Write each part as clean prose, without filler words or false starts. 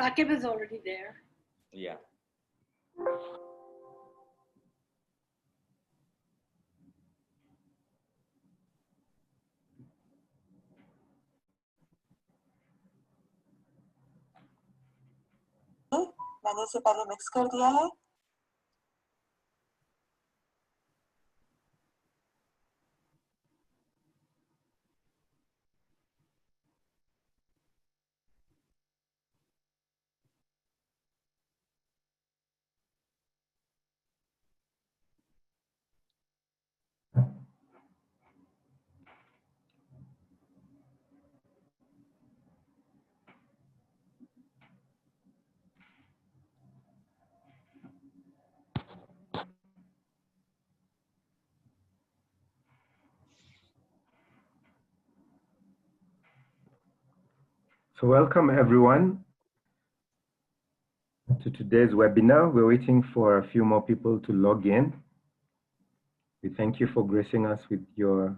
Saqib is already there. Yeah. मैंने इसे पहले मिक्स कर दिया है। So welcome everyone to today's webinar. We're waiting for a few more people to log in. We thank you for gracing us with your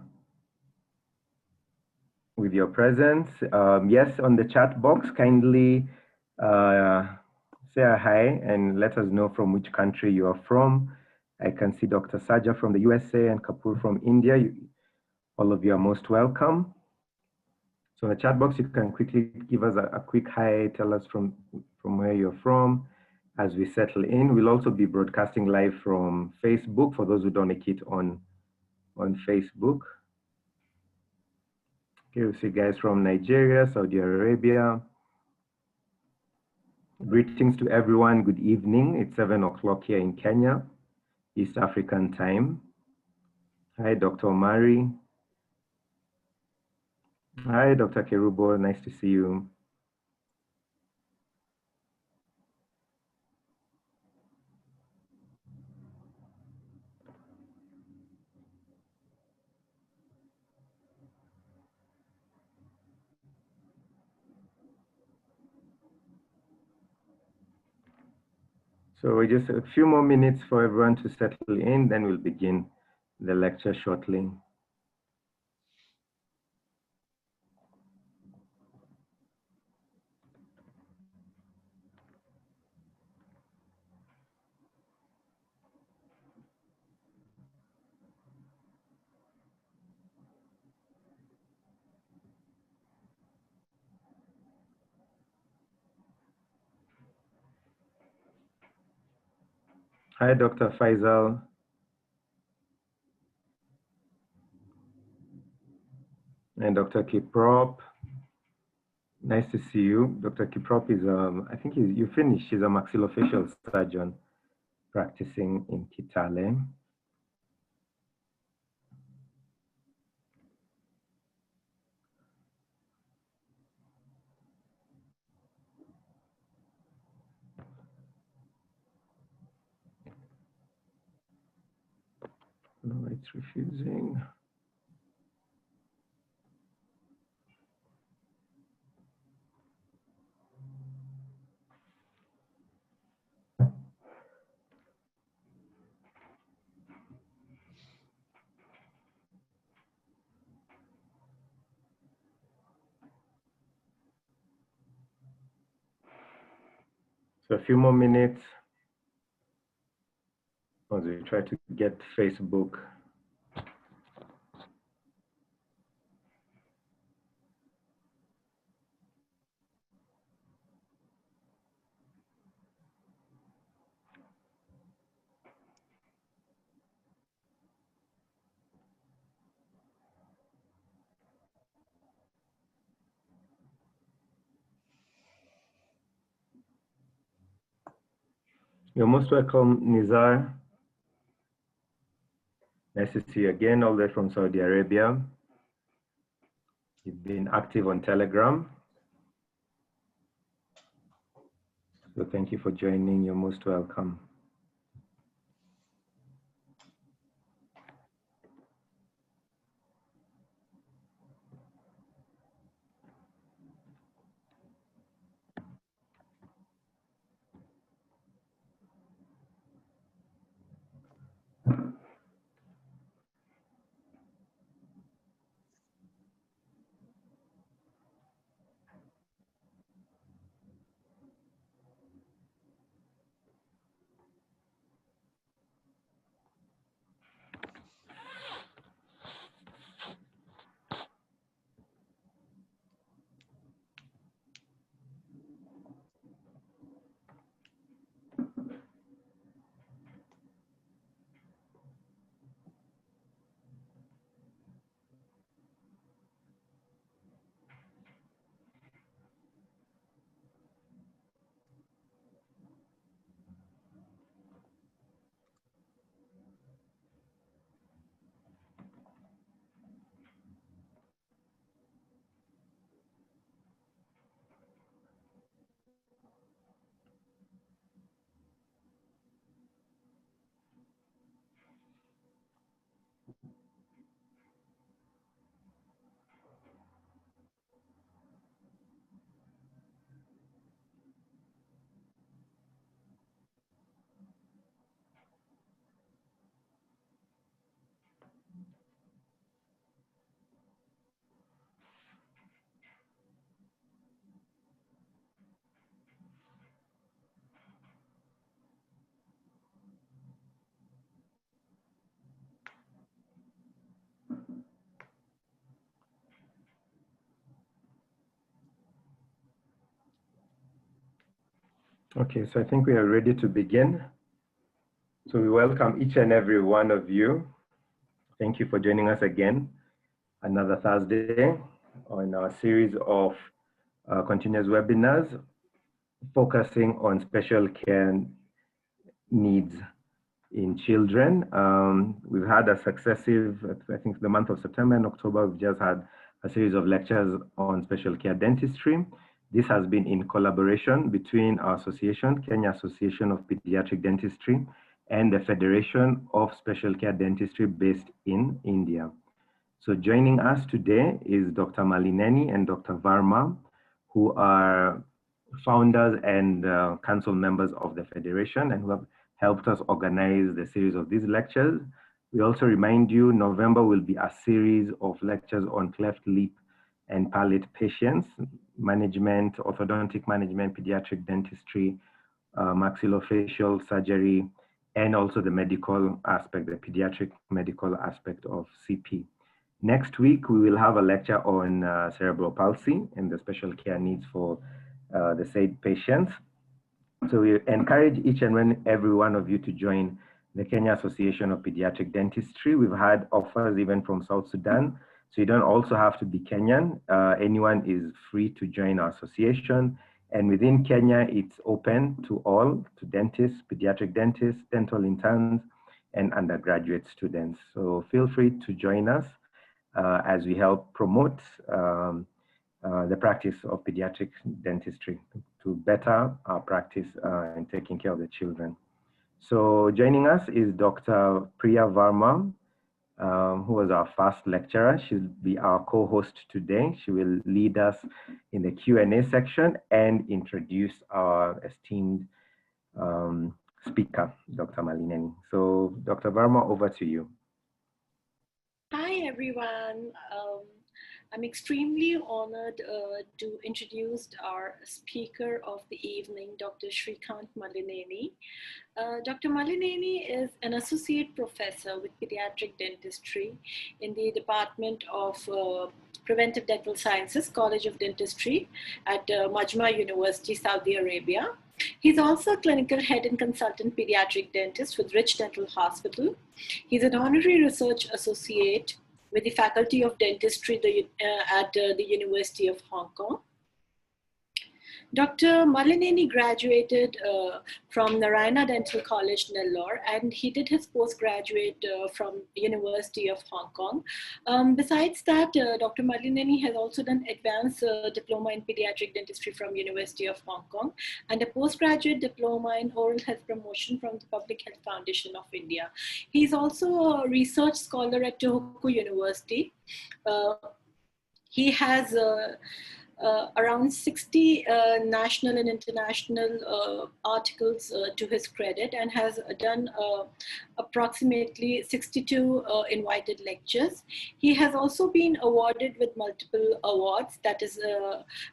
presence. Yes, on the chat box, kindly say a hi and let us know from which country you are from. I can see Dr. Saja from the USA and Kapoor from India. All of you are most welcome. So in the chat box, you can quickly give us a quick hi, tell us from where you're from as we settle in. We'll also be broadcasting live from Facebook for those who don't make it on Facebook. Okay, we see guys from Nigeria, Saudi Arabia. Greetings to everyone, good evening. It's 7 o'clock here in Kenya, East African time. Hi, Dr. Omari. Hi, Dr. Kerubo, nice to see you. So just a few more minutes for everyone to settle in, then we'll begin the lecture shortly. Hi, Dr. Faisal. And Dr. Kiprop. Nice to see you. Dr. Kiprop is, I think you finished. She's a maxillofacial surgeon practicing in Kitale. No, it's refusing. So a few more minutes as we try to get Facebook. You're most welcome, Nizar. Nice to see you again, all the way from Saudi Arabia. You've been active on Telegram. So thank you for joining. You're most welcome. Okay, so I think we are ready to begin. So we welcome each and every one of you. Thank you for joining us again, another Thursday on our series of continuous webinars focusing on special care needs in children. We've had a successive, I think the month of September and October, we've just had a series of lectures on special care dentistry. This has been in collaboration between our association, Kenya Association of Pediatric Dentistry, and the Federation of Special Care Dentistry based in India. So joining us today is Dr. Malllineni and Dr. Varma, who are founders and council members of the Federation and who have helped us organize the series of these lectures. We also remind you, November will be a series of lectures on cleft lip and palate patients, management, orthodontic management, pediatric dentistry, maxillofacial surgery, and also the medical aspect, the pediatric medical aspect of CP. Next week, we will have a lecture on cerebral palsy and the special care needs for the said patients. So we encourage each and every one of you to join the Kenya Association of Pediatric Dentistry. We've had offers even from South Sudan. So you don't also have to be Kenyan. Anyone is free to join our association. And within Kenya, it's open to all, to dentists, pediatric dentists, dental interns, and undergraduate students. So feel free to join us as we help promote the practice of pediatric dentistry to better our practice in taking care of the children. So joining us is Dr. Priya Varma, who was our first lecturer. She'll be our co-host today. She will lead us in the Q&A section and introduce our esteemed speaker, Dr. Malllineni. So Dr. Varma, over to you. Hi, everyone. I'm extremely honored to introduce our speaker of the evening, Dr. Sreekanth Malllineni. Dr. Malllineni is an associate professor with pediatric dentistry in the Department of Preventive Dental Sciences, College of Dentistry at Majmaah University, Saudi Arabia. He's also a clinical head and consultant pediatric dentist with Rich Dental Hospital. He's an honorary research associate with the Faculty of Dentistry at the University of Hong Kong. Dr. Malllineni graduated from Narayana Dental College, Nellore, and he did his postgraduate from University of Hong Kong. Besides that, Dr. Malllineni has also done advanced diploma in pediatric dentistry from University of Hong Kong and a postgraduate diploma in oral health promotion from the Public Health Foundation of India. He's also a research scholar at Tohoku University. He has around 60 national and international articles to his credit and has done approximately 62 invited lectures. He has also been awarded with multiple awards, that is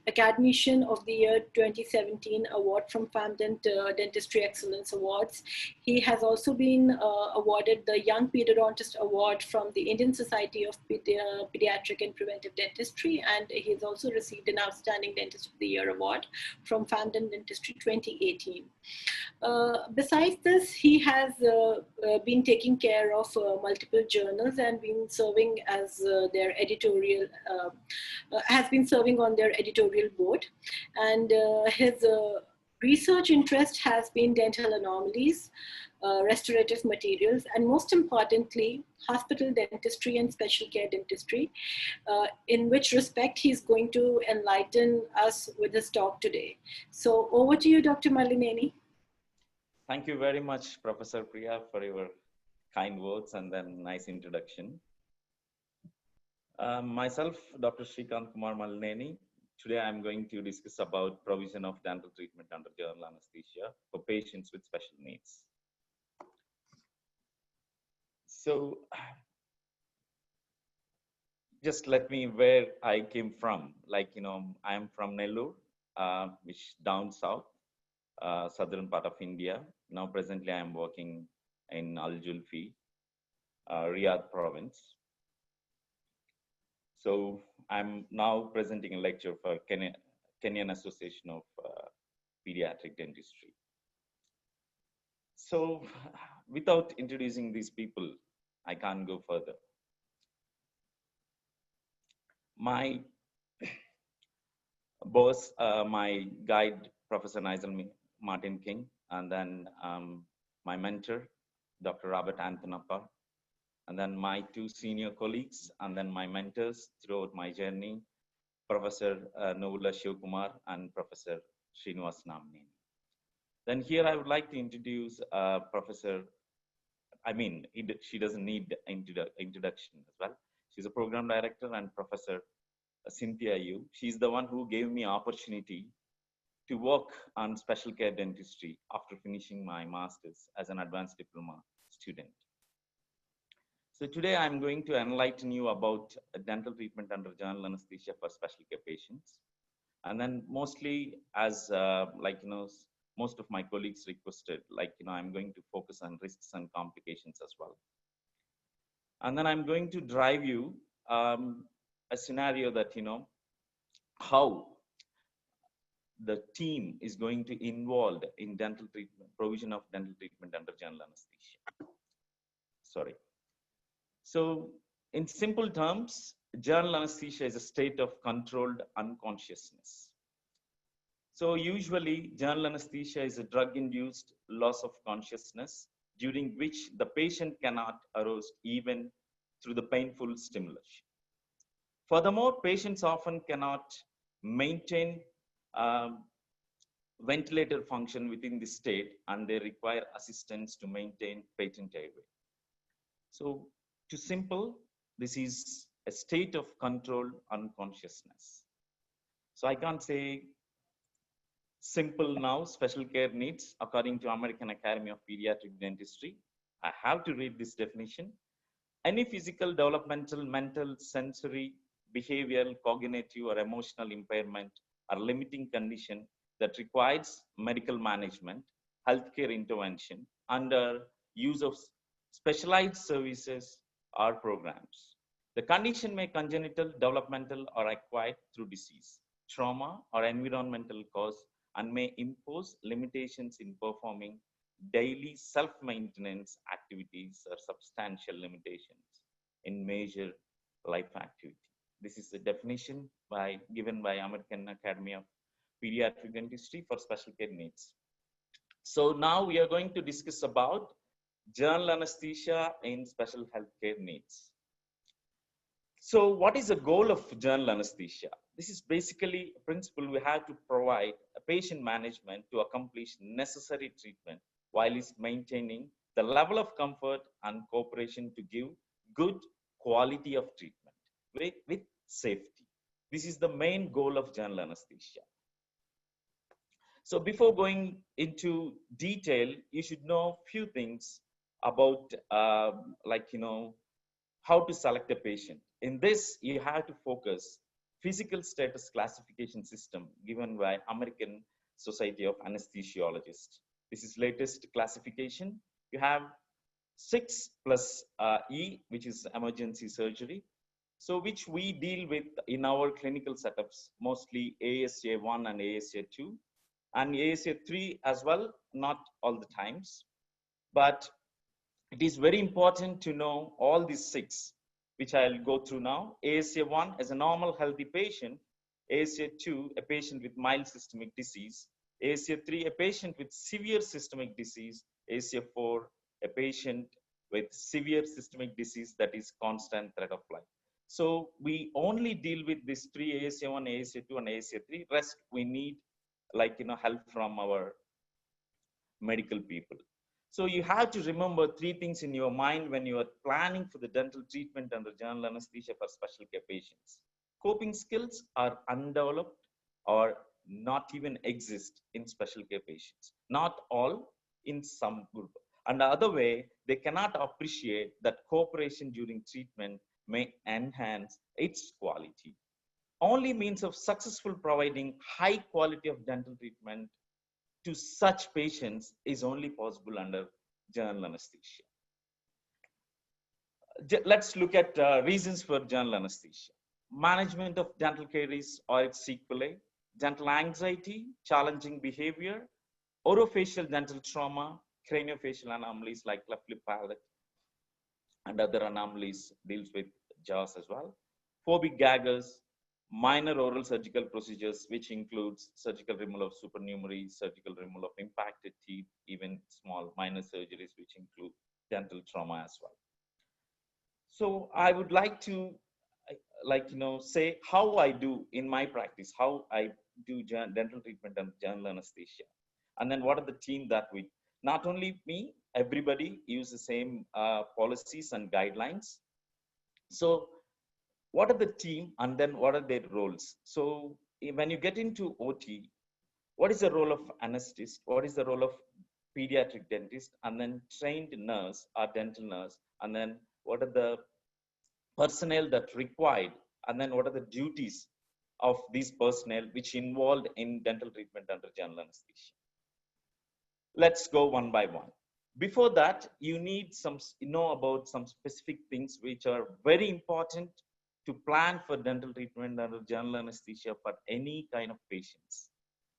Academician of the Year 2017 award from FAMDent Dentistry Excellence Awards. He has also been awarded the Young Pediodontist Award from the Indian Society of Pediatric and Preventive Dentistry, and he has also received an Outstanding Dentist of the Year award from FAMDent Dentistry 2018. Besides this, he has been taking care of multiple journals and been serving as their editorial, has been serving on their editorial board. And his research interest has been dental anomalies, restorative materials, and most importantly, hospital dentistry and special care dentistry, in which respect he's going to enlighten us with his talk today. So over to you, Dr. Malllineni. Thank you very much, Professor Priya, for your kind words and then nice introduction. Myself, Dr. Sreekanth Kumar Malllineni. Today, I'm going to discuss about provision of dental treatment under general anesthesia for patients with special needs. So, just let me where I came from. Like, I'm from Nellore, which down south, southern part of India. Now, presently, I'm working in Al Julfi, Riyadh province. So, I'm now presenting a lecture for Kenyan Association of Pediatric Dentistry. So without introducing these people, I can't go further. My boss, my guide, Professor Nigel Martin King, and then my mentor, Dr. Robert Antonappa, and then my two senior colleagues, and then my mentors throughout my journey, Professor Novula Shivakumar and Professor Srinivas Malllineni. Then here I would like to introduce Professor, she doesn't need introduction as well. She's a program director and Professor Cynthia Yu. She's the one who gave me opportunity to work on special care dentistry after finishing my master's as an advanced diploma student. So today I'm going to enlighten you about dental treatment under general anesthesia for special care patients. And then mostly as most of my colleagues requested, I'm going to focus on risks and complications as well. And then I'm going to drive you a scenario that, how the team is going to involved in dental treatment, provision of dental treatment under general anesthesia. Sorry. So in simple terms, general anesthesia is a state of controlled unconsciousness. So usually general anesthesia is a drug-induced loss of consciousness during which the patient cannot arouse even through the painful stimulation. Furthermore, patients often cannot maintain ventilator function within this state and they require assistance to maintain patent airway. So to simple, this is a state of controlled unconsciousness. So I can't say simple now, special care needs, according to American Academy of Pediatric Dentistry. I have to read this definition. Any physical, developmental, mental, sensory, behavioral, cognitive, or emotional impairment or limiting condition that requires medical management, healthcare intervention under use of specialized services or programs. The condition may congenital, developmental, or acquired through disease, trauma, or environmental cause, and may impose limitations in performing daily self-maintenance activities or substantial limitations in major life activity. This is the definition given by American Academy of Pediatric Dentistry for special care needs. So now we are going to discuss about general anesthesia in special healthcare needs. So what is the goal of general anesthesia? This is basically a principle we have to provide a patient management to accomplish necessary treatment while is maintaining the level of comfort and cooperation to give good quality of treatment with safety. This is the main goal of general anesthesia. So before going into detail, you should know a few things about how to select a patient. In this, you have to focus physical status classification system given by American Society of Anesthesiologists. This is latest classification. You have 6 plus E, which is emergency surgery. So which we deal with in our clinical setups, mostly ASA 1 and ASA 2 and ASA 3 as well, not all the times. But it is very important to know all these 6, which I'll go through now. ASA 1 is a normal healthy patient. ASA 2, a patient with mild systemic disease. ASA 3, a patient with severe systemic disease. ASA 4, a patient with severe systemic disease that is constant threat of life. So we only deal with these 3, ASA 1, ASA 2, and ASA 3. Rest we need help from our medical people. So you have to remember 3 things in your mind when you are planning for the dental treatment under general anesthesia for special care patients. Coping skills are undeveloped or not even exist in special care patients. Not all, in some group. And the other way, they cannot appreciate that cooperation during treatment may enhance its quality. Only means of successful providing high quality of dental treatment to such patients is only possible under general anesthesia. Let's look at reasons for general anesthesia. Management of dental caries or its sequelae, dental anxiety, challenging behavior, orofacial dental trauma, craniofacial anomalies like cleft lip palate and other anomalies deals with jaws as well. Phobic gaggers, minor oral surgical procedures, which includes surgical removal of supernumerary, surgical removal of impacted teeth, even small minor surgeries, which include dental trauma as well. So I would like to say how I do in my practice, how I do dental treatment and general anesthesia. And then what are the team that we, not only me, everybody use the same policies and guidelines. So what are the team and then what are their roles? So when you get into OT, what is the role of anesthetist? What is the role of pediatric dentist? And then trained nurse or dental nurse? And then what are the personnel that required? And then what are the duties of these personnel which involved in dental treatment under general anesthesia? Let's go one by one. Before that, you need some, about some specific things which are very important to plan for dental treatment under general anesthesia for any kind of patients.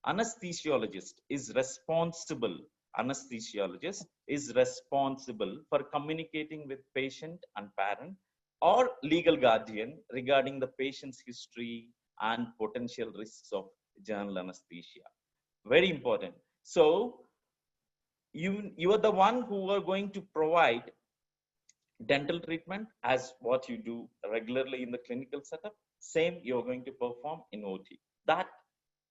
Anesthesiologist is responsible for communicating with patient and parent or legal guardian regarding the patient's history and potential risks of general anesthesia. Very important. So you are the one who are going to provide dental treatment as what you do regularly in the clinical setup. Same you're going to perform in OT. That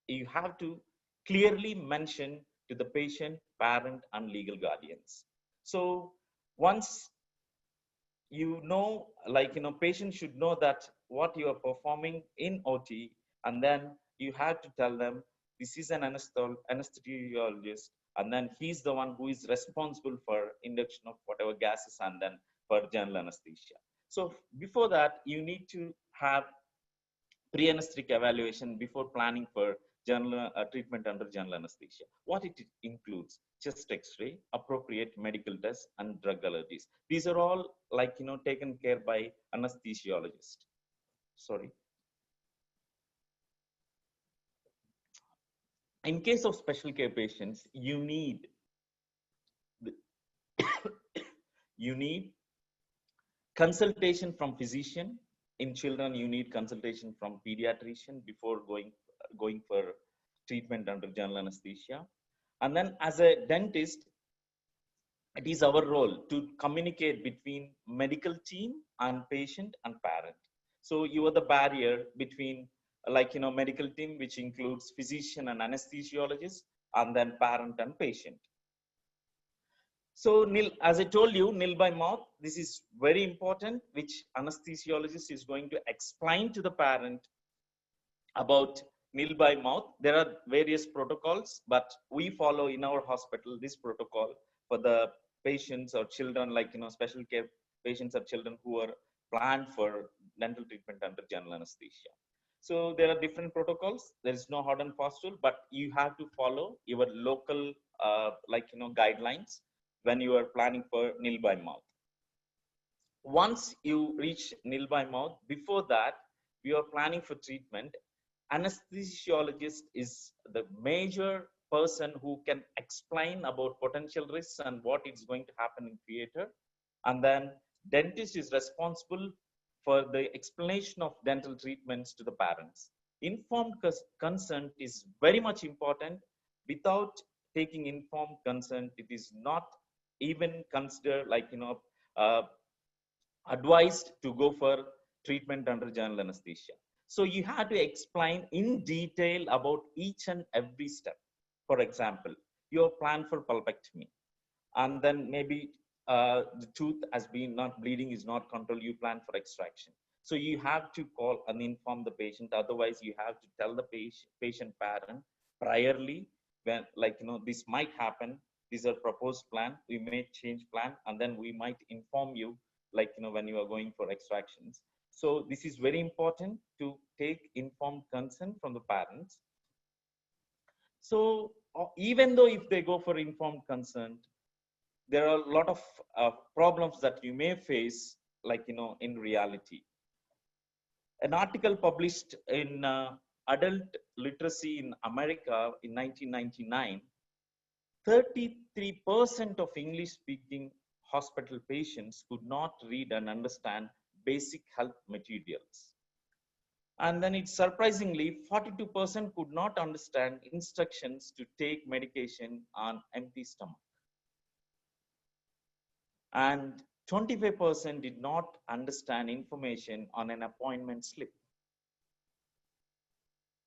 you have to clearly mention to the patient, parent, and legal guardians. So once patient should know that what you are performing in OT, and then you have to tell them this is an anesthesiologist, and then he's the one who is responsible for induction of whatever gases and then for general anesthesia. So before that, you need to have pre-anesthetic evaluation before planning for general treatment under general anesthesia. What it includes: chest x-ray, appropriate medical tests, and drug allergies. These are all taken care by anesthesiologist. Sorry. In case of special care patients, you need consultation from physician. In children, you need consultation from pediatrician before going for treatment under general anesthesia. And then as a dentist, it is our role to communicate between medical team and patient and parent. So you are the barrier between medical team, which includes physician and anesthesiologist, and then parent and patient. So as I told you, nil by mouth, this is very important, which anesthesiologist is going to explain to the parent about nil by mouth. There are various protocols, but we follow in our hospital this protocol for the patients or children, special care patients or children who are planned for dental treatment under general anesthesia. So there are different protocols. There is no hard and fast rule, but you have to follow your local guidelines when you are planning for nil by mouth. Once you reach nil by mouth, before that, you are planning for treatment. Anesthesiologist is the major person who can explain about potential risks and what is going to happen in theater. And then dentist is responsible for the explanation of dental treatments to the parents. Informed consent is very much important. Without taking informed consent, it is not even considered advised to go for treatment under general anesthesia. So you have to explain in detail about each and every step. For example, your plan for pulpectomy, and then maybe the tooth has been not bleeding, is not controlled, you plan for extraction. So you have to call and inform the patient. Otherwise, you have to tell the patient parent priorly when this might happen. These are proposed plan. We may change plan, and then we might inform you when you are going for extractions. So this is very important to take informed consent from the parents. So even though if they go for informed consent, there are a lot of problems that you may face, in reality. An article published in Adult Literacy in America in 1999 33% of English speaking hospital patients could not read and understand basic health materials. And then it's surprisingly 42% could not understand instructions to take medication on empty stomach. And 25% did not understand information on an appointment slip.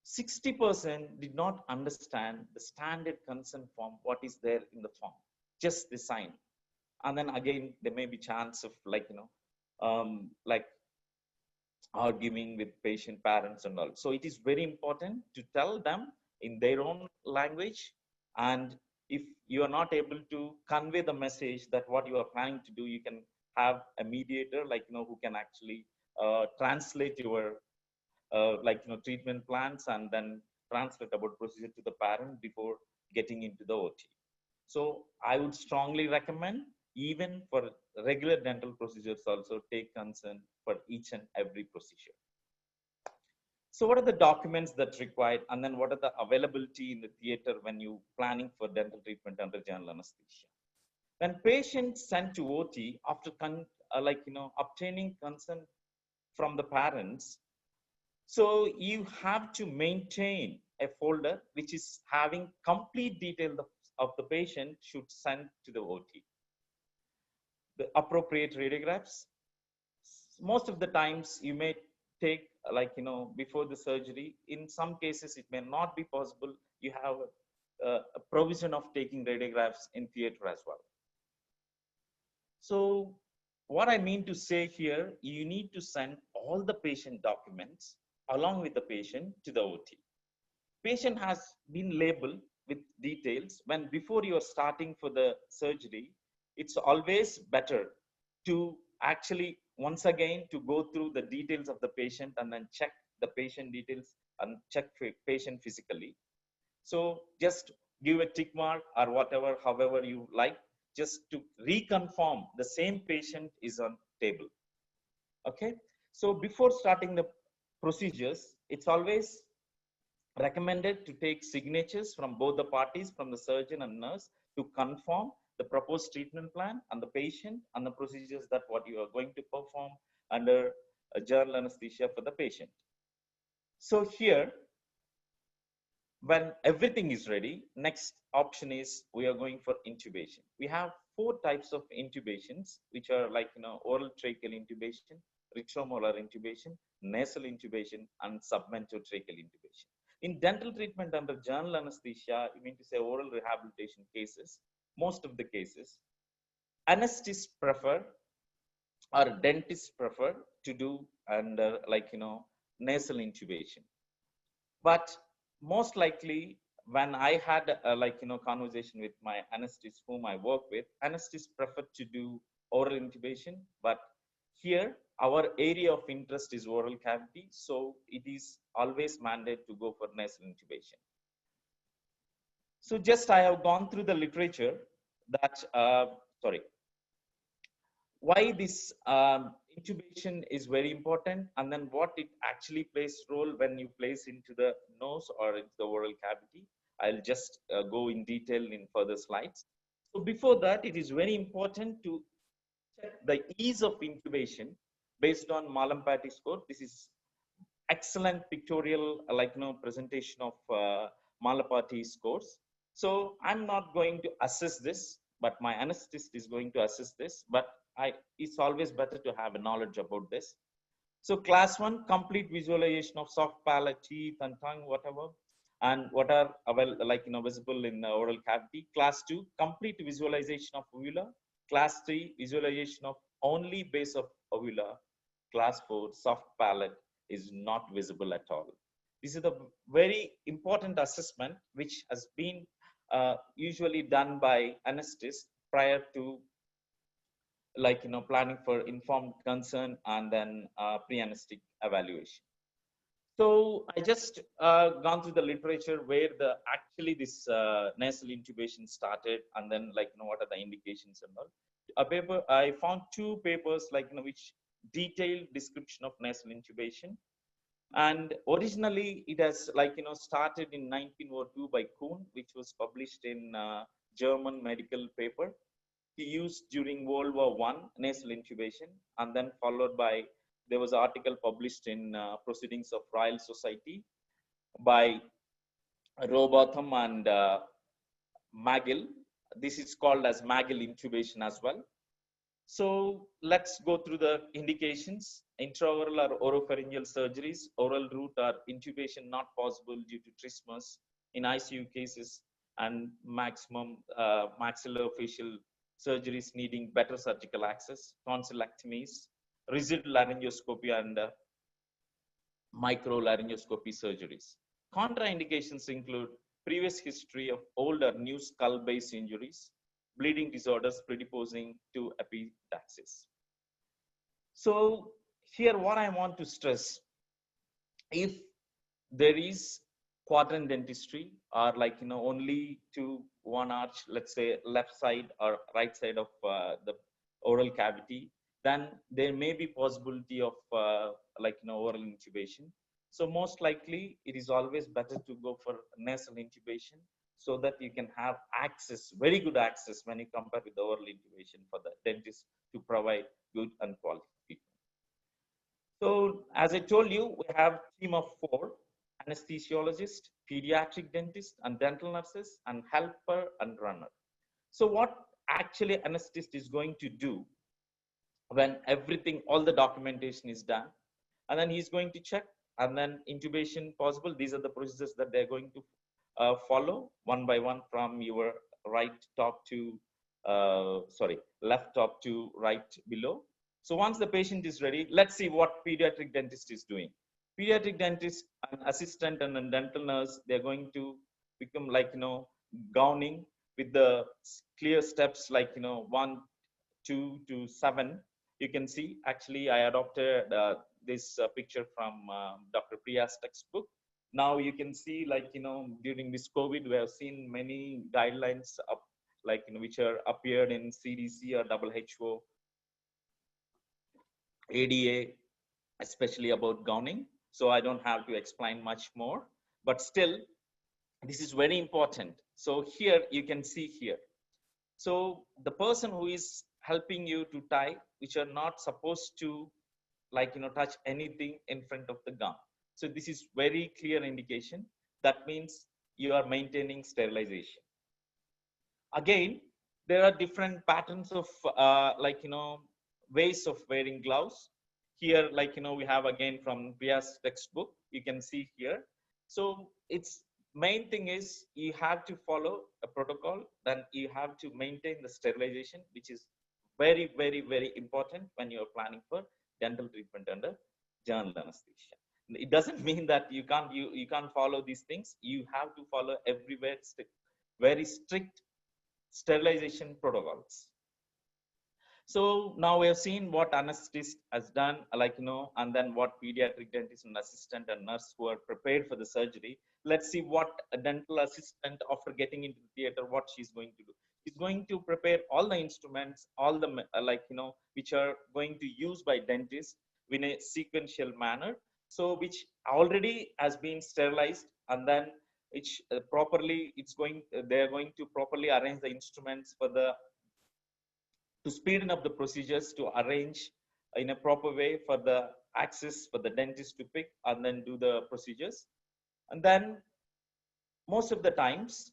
60% did not understand the standard consent form, what is there in the form, just the sign. And then again, there may be chance of arguing with patient parents and all. So it is very important to tell them in their own language. And if you are not able to convey the message that what you are planning to do, you can have a mediator who can actually translate your treatment plans and then translate about procedure to the parent before getting into the OT. So I would strongly recommend, even for regular dental procedures also, take consent for each and every procedure. So what are the documents that required, and then what are the availability in the theater when you planning for dental treatment under general anesthesia? When patients sent to OT after obtaining consent from the parents, so you have to maintain a folder which is having complete detail of the patient should send to the OT. The appropriate radiographs. Most of the times you may take before the surgery. In some cases it may not be possible. You have a provision of taking radiographs in theater as well. So what I mean to say here, you need to send all the patient documents along with the patient to the OT. Patient has been labeled with details. When before you are starting for the surgery, it's always better to actually once again to go through the details of the patient and then check the patient details and check patient physically. So just give a tick mark or whatever, however you like, just to reconfirm the same patient is on table. Okay. So before starting the procedures, it's always recommended to take signatures from both the parties, from the surgeon and nurse, to confirm the proposed treatment plan and the patient and the procedures that what you are going to perform under a general anesthesia for the patient. So here, when everything is ready, next option is we are going for intubation. We have 4 types of intubations, which are oral tracheal intubation, retromolar intubation, nasal intubation, and submentotracheal intubation. In dental treatment under general anesthesia, you mean to say oral rehabilitation cases, most of the cases, anesthetists prefer or dentists prefer to do under nasal intubation. But most likely, when I had conversation with my anesthetist whom I work with, anesthetists prefer to do oral intubation. But here, our area of interest is oral cavity, so it is always mandated to go for nasal intubation. So just I have gone through the literature that, why this intubation is very important, and then what it actually plays role when you place into the nose or into the oral cavity. I'll just go in detail in further slides. So before that, it is very important to check the ease of intubation based on Malllineni score. This is excellent pictorial presentation of Malllineni scores. So I'm not going to assess this, but my anesthetist is going to assess this, but it's always better to have a knowledge about this. So class 1, complete visualization of soft palate, teeth and tongue, whatever, and what are visible in the oral cavity. Class 2, complete visualization of uvula. Class 3, visualization of only base of uvula. Class 4, soft palate is not visible at all. This is a very important assessment which has been usually done by anesthetists prior to planning for informed consent and then pre-anesthetic evaluation. So I just gone through the literature where this nasal intubation started, and then what are the indications and all. A paper I found 2 papers which detailed description of nasal intubation, and originally it has started in 1902 by Kuhn, which was published in German medical paper. He used during World War I nasal intubation, and then followed by, there was an article published in Proceedings of Royal Society by Robotham and Magill. This is called as Magill intubation as well. So let's go through the indications. Intraoral or oropharyngeal surgeries, oral route or intubation not possible due to trismus in ICU cases, and maximum maxillofacial surgeries needing better surgical access, tonsillectomies, residual laryngoscopy, and microlaryngoscopy surgeries. Contraindications include previous history of old or new skull base injuries, bleeding disorders predisposing to epistaxis. So here what I want to stress, if there is quadrant dentistry or only to one arch, let's say left side or right side of the oral cavity, then there may be possibility of oral intubation. So most likely it is always better to go for nasal intubation, so that you can have access, very good access, when you compare with the oral intubation, for the dentist to provide good and quality treatment. So as I told you, we have a team of 4: anesthesiologist, pediatric dentist, and dental nurses, and helper and runner. So what actually anesthetist is going to do when everything, all the documentation is done, and then he's going to check, and then intubation possible. These are the procedures that they're going to follow one by one, from your left top to right below. So once the patient is ready, let's see what pediatric dentist is doing. Pediatric dentist, an assistant and a dental nurse, they're going to become gowning with the clear steps 1, 2 to 7. You can see, actually I adopted this picture from Dr. Priya's textbook. Now you can see, during this COVID, we have seen many guidelines up, which are appeared in CDC or WHO, ADA, especially about gowning. So I don't have to explain much more, but still, this is very important. So here you can see here. So the person who is helping you to tie, which are not supposed to touch anything in front of the gown. So this is very clear indication. That means you are maintaining sterilization. Again, there are different patterns of ways of wearing gloves. Here, we have again from Priya's textbook, you can see here. So its main thing is you have to follow a protocol, then you have to maintain the sterilization, which is very, very, very important when you're planning for dental treatment under general anesthesia. It doesn't mean that you can't follow these things. You have to follow everywhere very strict sterilization protocols. So now we have seen what anesthetist has done, and then what pediatric dentist and assistant and nurse who are prepared for the surgery. Let's see what a dental assistant, after getting into the theater, what she's going to do. She's going to prepare all the instruments, all the which are going to use by dentists in a sequential manner. So which already has been sterilized, and then they're going to properly arrange the instruments for to speeden up the procedures, to arrange in a proper way for the access for the dentist to pick and then do the procedures. And then most of the times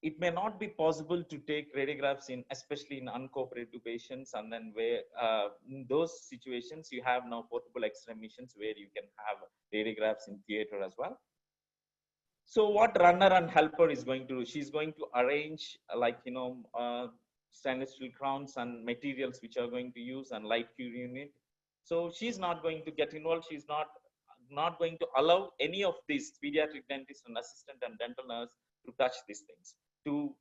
it may not be possible to take radiographs especially in uncooperative patients, and then where in those situations you have now portable X-ray machines where you can have radiographs in theater as well. So what runner and helper is going to do, she's going to arrange stainless steel crowns and materials which are going to use, and light cure unit. So she's not going to get involved. She's not going to allow any of these pediatric dentist and assistant and dental nurse to touch these things, to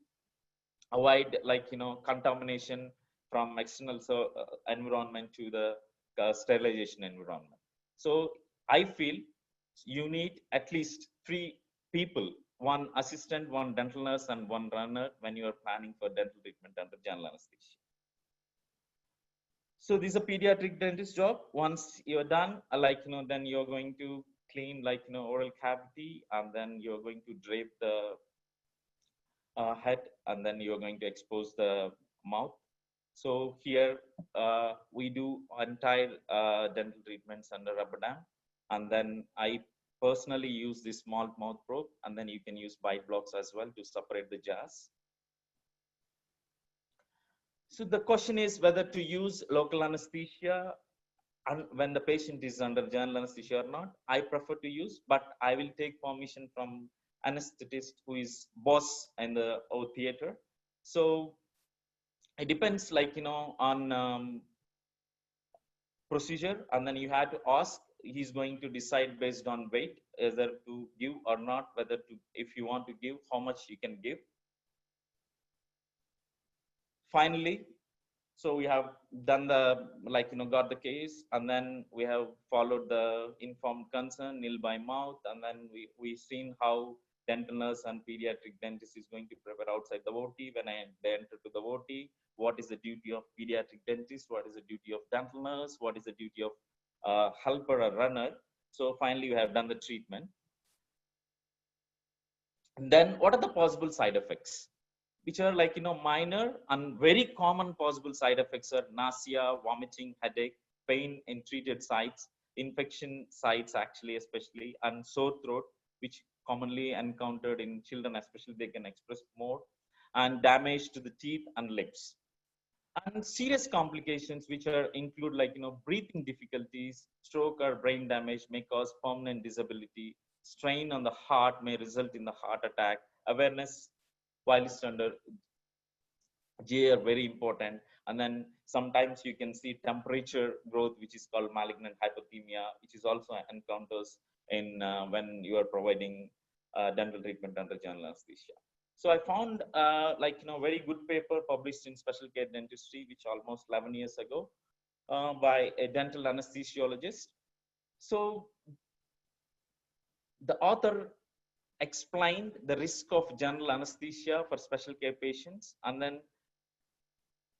avoid contamination from external environment to the sterilization environment. So I feel you need at least 3 people, 1 assistant, 1 dental nurse, and 1 runner when you are planning for dental treatment under general anesthesia. So this is a pediatric dentist job. Once you're done, then you're going to clean oral cavity, and then you're going to drape the head, and then you're going to expose the mouth. So here we do entire dental treatments under rubber dam, and then I personally use this small mouth probe, and then you can use bite blocks as well to separate the jars. So the question is whether to use local anesthesia and when the patient is under general anesthesia or not. I prefer to use, but I will take permission from anesthetist who is boss in the theater. So it depends, like, you know, on procedure, and then you have to ask. He's going to decide based on weight whether to give or not, whether to, if you want to give, how much you can give. Finally, so we have done the, like, you know, got the case, and then we have followed the informed consent, nil by mouth, and then we seen how dental nurse and pediatric dentist is going to prepare outside the OT. When they enter to the OT, what is the duty of pediatric dentist, what is the duty of dental nurse, what is the duty of helper or runner. So finally we have done the treatment. And then what are the possible side effects, which are, like, you know, minor and very common possible side effects are nausea, vomiting, headache, pain in treated sites, infection sites actually especially, and sore throat, which commonly encountered in children especially, they can express more, and damage to the teeth and lips. And serious complications, which are include, like, you know, breathing difficulties, stroke or brain damage may cause permanent disability, strain on the heart may result in the heart attack. Awareness while it's under J are very important. And then sometimes you can see temperature growth, which is called malignant hypothermia, which is also encounters in when you are providing dental treatment under general anesthesia. So I found, like, you know, very good paper published in Special Care Dentistry, which almost 11 years ago by a dental anesthesiologist. So the author explained the risk of general anesthesia for special care patients, and then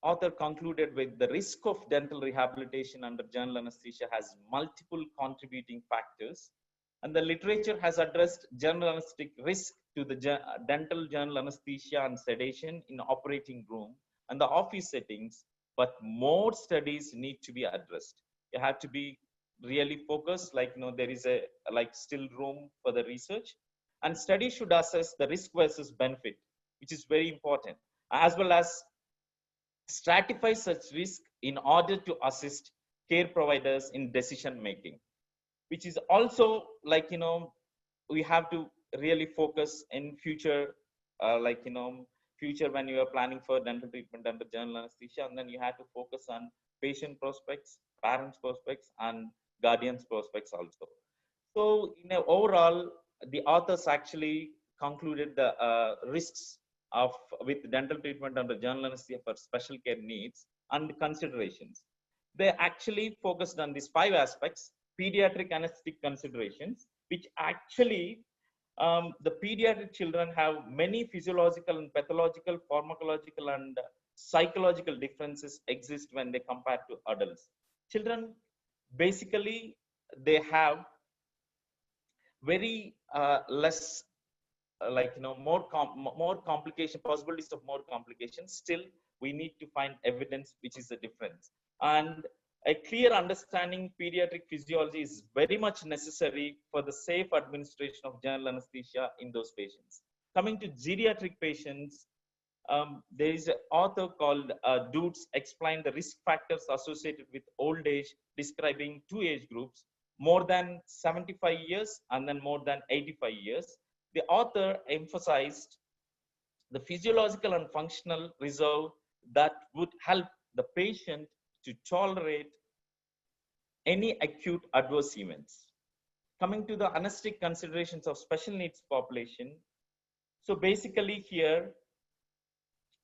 author concluded with the risk of dental rehabilitation under general anesthesia has multiple contributing factors, and the literature has addressed general anesthetic risk to the dental general anesthesia and sedation in operating room and the office settings, but more studies need to be addressed. You have to be really focused, like, you know, there is a, like, still room for the research, and studies should assess the risk versus benefit, which is very important, as well as stratify such risk in order to assist care providers in decision making, which is also, like, you know, we have to really focus in future, like, you know, future when you are planning for dental treatment under general anesthesia, and then you have to focus on patient prospects, parents prospects, and guardians prospects also. So, you know, overall, the authors actually concluded the risks of with dental treatment under general anesthesia for special care needs and considerations. They actually focused on these 5 aspects: pediatric anesthetic considerations, which actually the pediatric children have many physiological and pathological, pharmacological, and psychological differences exist when they compare to adults. Children, basically, they have very less, like, you know, more complication, possibilities of more complications. Still, we need to find evidence which is the difference, and a clear understanding pediatric physiology is very much necessary for the safe administration of general anesthesia in those patients. Coming to geriatric patients, there is an author called Dudes explained the risk factors associated with old age, describing 2 age groups, more than 75 years and then more than 85 years. The author emphasized the physiological and functional reserve that would help the patient to tolerate any acute adverse events. Coming to the anesthetic considerations of special needs population. So basically here,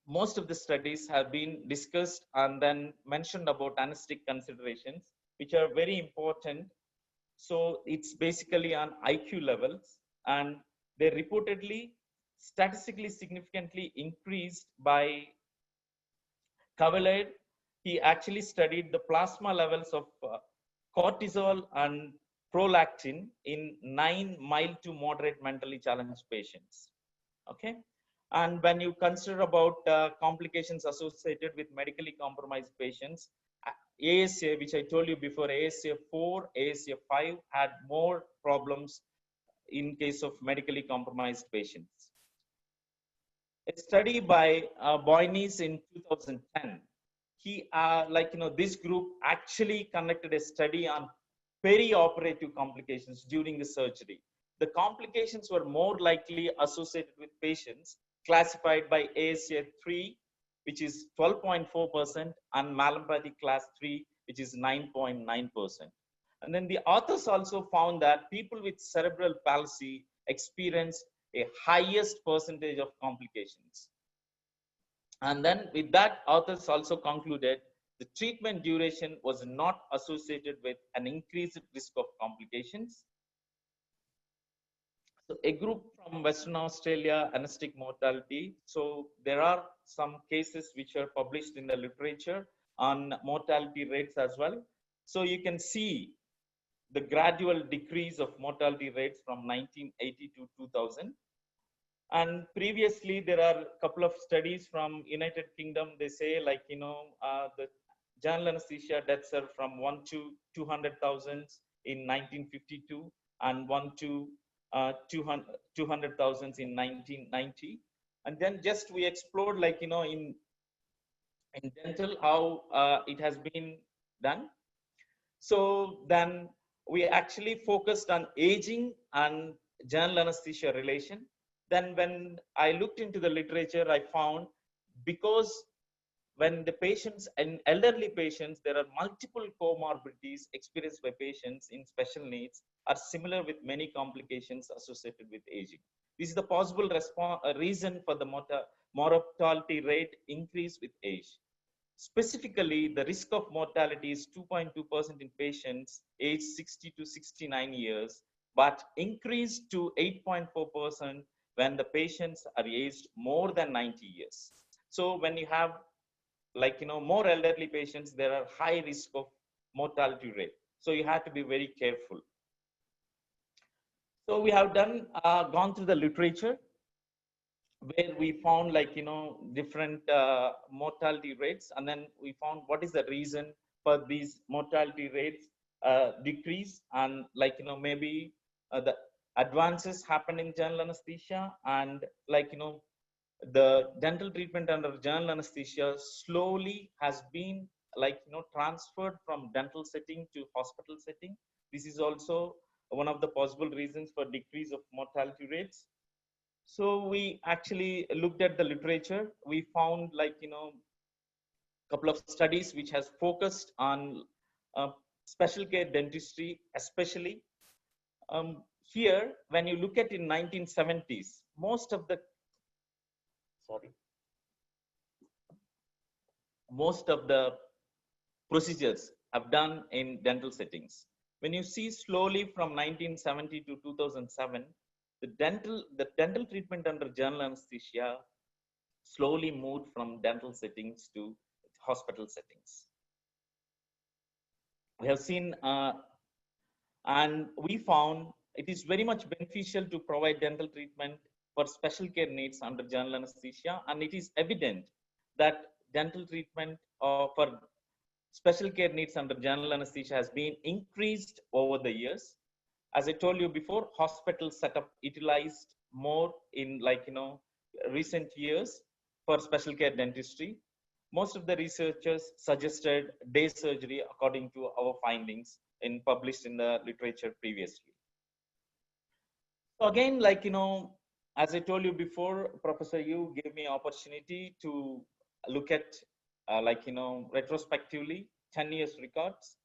most of the studies have been discussed and then mentioned about anesthetic considerations, which are very important. So it's basically on IQ levels, and they reportedly statistically significantly increased by Cavalier. He actually studied the plasma levels of cortisol and prolactin in 9 mild to moderate mentally challenged patients. Okay, And when you consider about complications associated with medically compromised patients, ASA, which I told you before, ASA 4, ASA 5 had more problems in case of medically compromised patients. A study by Boynes in 2010, this group actually conducted a study on perioperative complications during the surgery. The complications were more likely associated with patients classified by ASA 3, which is 12.4%, and Mallopathy class 3, which is 9.9%. And then the authors also found that people with cerebral palsy experience a highest percentage of complications. And then with that, authors also concluded the treatment duration was not associated with an increased risk of complications. So a group from Western Australia, anesthetic mortality. So there are some cases which are published in the literature on mortality rates as well. So you can see the gradual decrease of mortality rates from 1980 to 2000. And previously, there are a couple of studies from United Kingdom. They say the general anesthesia deaths are from 1 to 200,000 in 1952 and 1 to 200,000 in 1990. And then just we explored in dental how it has been done. So then we actually focused on aging and general anesthesia relation. Then when I looked into the literature, I found because when the patients and elderly patients, there are multiple comorbidities experienced by patients in special needs are similar with many complications associated with aging. This is the possible reason for the mortality rate increase with age. Specifically, the risk of mortality is 2.2% in patients aged 60 to 69 years, but increased to 8.4% when the patients are aged more than 90 years. So when you have more elderly patients, there are high risk of mortality rate. So you have to be very careful. So we have gone through the literature where we found different mortality rates, and then we found what is the reason for these mortality rates decrease, and maybe the advances happen in general anesthesia, and the dental treatment under general anesthesia slowly has been transferred from dental setting to hospital setting. This is also one of the possible reasons for decrease of mortality rates. So we actually looked at the literature. We found couple of studies which has focused on special care dentistry, especially here. When you look at in 1970s, most of the procedures have done in dental settings. When you see slowly from 1970 to 2007, the dental treatment under general anesthesia slowly moved from dental settings to hospital settings. We have seen and we found it is very much beneficial to provide dental treatment for special care needs under general anesthesia, and it is evident that dental treatment for special care needs under general anesthesia has been increased over the years. As I told you before, hospital setup utilized more in recent years for special care dentistry. Most of the researchers suggested day surgery according to our findings published in the literature previously. So again, as I told you before, Professor Yu gave me opportunity to look at retrospectively 10 years records.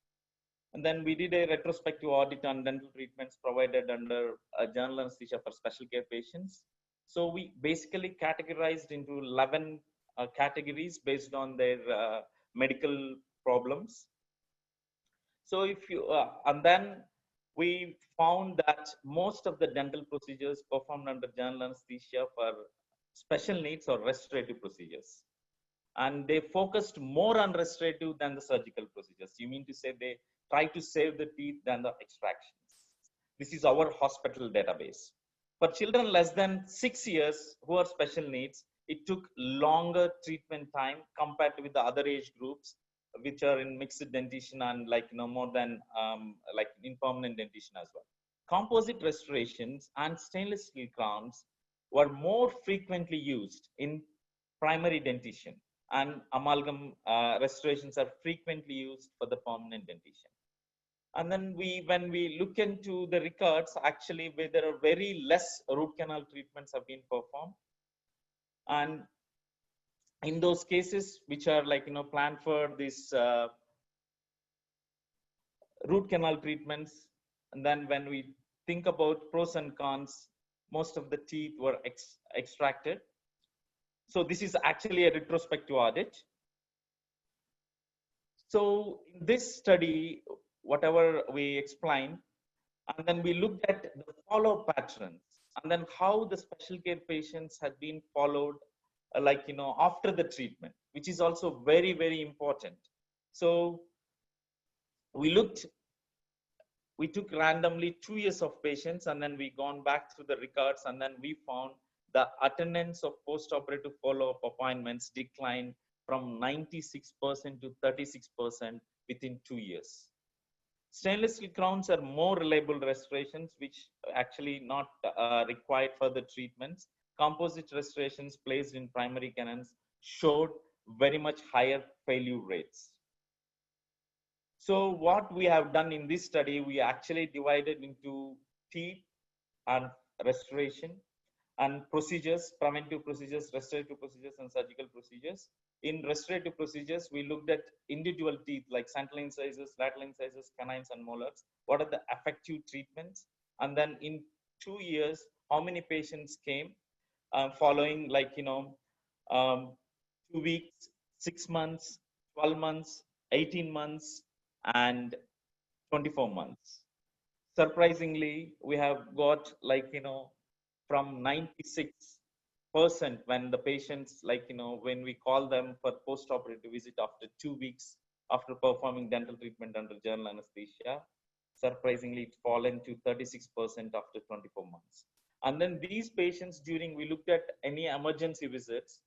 And then we did a retrospective audit on dental treatments provided under general anesthesia for special care patients. So we basically categorized into 11 categories based on their medical problems. So if you, and then we found that most of the dental procedures performed under general anesthesia for special needs or restorative procedures. And they focused more on restorative than the surgical procedures. You mean to say they try to save the teeth than the extractions. This is our hospital database. For children less than 6 years who are special needs, it took longer treatment time compared with the other age groups, which are in mixed dentition and more than in permanent dentition as well. Composite restorations and stainless steel crowns were more frequently used in primary dentition, and amalgam restorations are frequently used for the permanent dentition. And then when we look into the records, actually where there are very less root canal treatments have been performed. And in those cases which are planned for this root canal treatments, and then when we think about pros and cons, most of the teeth were extracted. So this is actually a retrospective audit. So in this study, whatever we explained, and then we looked at the follow patterns, and then how the special care patients had been followed after the treatment, which is also very, very important. So we took randomly 2 years of patients, and then we gone back through the records, and then we found the attendance of post-operative follow-up appointments declined from 96% to 36% within 2 years. Stainless steel crowns are more reliable restorations, which actually not required further treatments. Composite restorations placed in primary canals showed very much higher failure rates. So what we have done in this study, we actually divided into teeth and restoration and procedures, preventive procedures, restorative procedures, and surgical procedures. In restorative procedures, we looked at individual teeth like central incisors, lateral incisors, canines, and molars. What are the effective treatments? And then in 2 years, how many patients came following 2 weeks, 6 months, 12 months, 18 months, and 24 months. Surprisingly, we have got from 96% when the patients when we call them for post-operative visit after 2 weeks after performing dental treatment under general anesthesia, surprisingly it fallen to 36% after 24 months. And then these patients, during we looked at any emergency visits,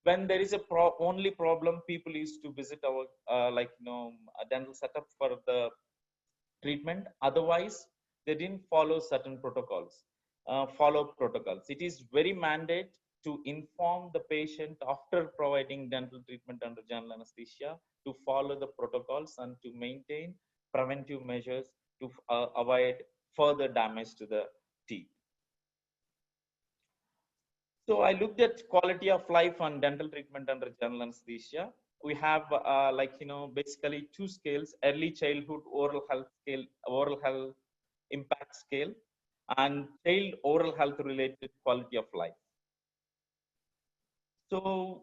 when there is a only problem, people used to visit our a dental setup for the treatment. Otherwise, they didn't follow certain protocols, follow protocols. It is very mandate to inform the patient after providing dental treatment under general anesthesia to follow the protocols and to maintain preventive measures to avoid further damage to the teeth. So I looked at quality of life on dental treatment under general anesthesia. We have basically 2 scales: early childhood oral health scale, oral health impact scale, and child oral health related quality of life. So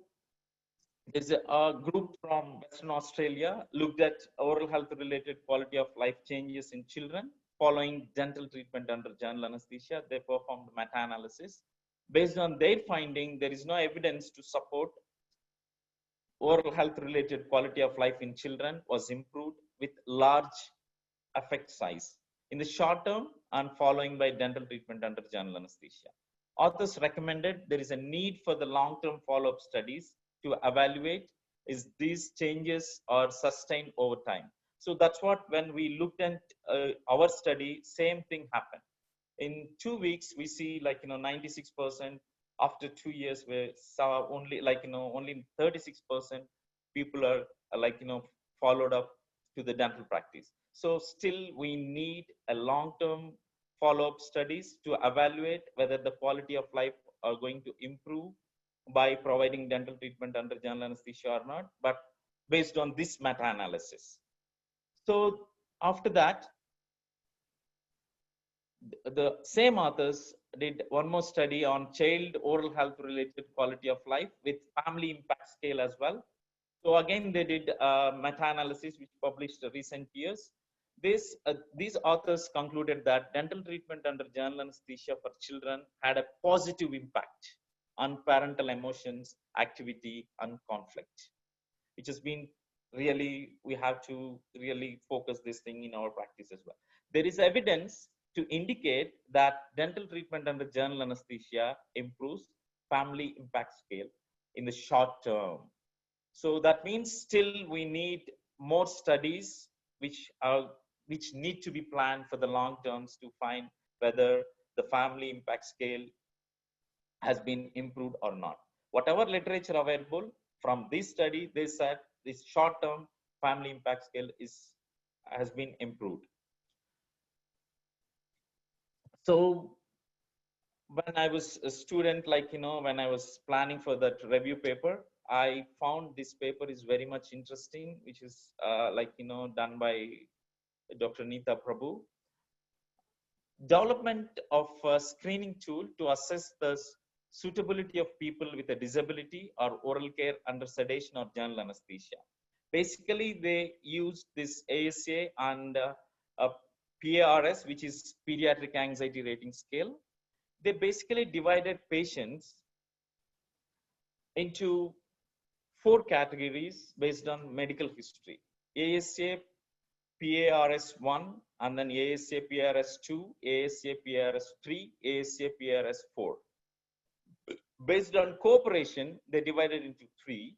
there's a group from Western Australia looked at oral health related quality of life changes in children following dental treatment under general anesthesia. They performed meta-analysis. Based on their finding, there is no evidence to support oral health related quality of life in children was improved with large effect size in the short term and following by dental treatment under general anesthesia. Authors recommended there is a need for the long-term follow-up studies to evaluate is these changes are sustained over time. So that's what, when we looked at our study, same thing happened. In 2 weeks, we see 96%. After 2 years, we saw only only 36% people are followed up to the dental practice. So still we need a long-term follow-up studies to evaluate whether the quality of life are going to improve by providing dental treatment under general anesthesia or not, but based on this meta-analysis. So after that, the same authors did one more study on child oral health related quality of life with family impact scale as well. So again, they did meta-analysis which published in recent years. These authors concluded that dental treatment under general anesthesia for children had a positive impact on parental emotions, activity, and conflict, which has been really, we have to really focus this thing in our practice as well. There is evidence to indicate that dental treatment under general anesthesia improves family impact scale in the short term. So that means still we need more studies which need to be planned for the long terms to find whether the family impact scale has been improved or not. Whatever literature available from this study, they said this short-term family impact scale has been improved. So when I was a student, when I was planning for that review paper, I found this paper is very much interesting, which is done by Dr. Neeta Prabhu. Development of a screening tool to assess the suitability of people with a disability or oral care under sedation or general anesthesia. Basically, they used this ASA and a PARS, which is Pediatric Anxiety Rating Scale. They basically divided patients into 4 categories based on medical history: ASA PARS 1, and then ASA PARS 2, ASA PARS 3, ASA PARS 4. Based on cooperation, they divided into 3: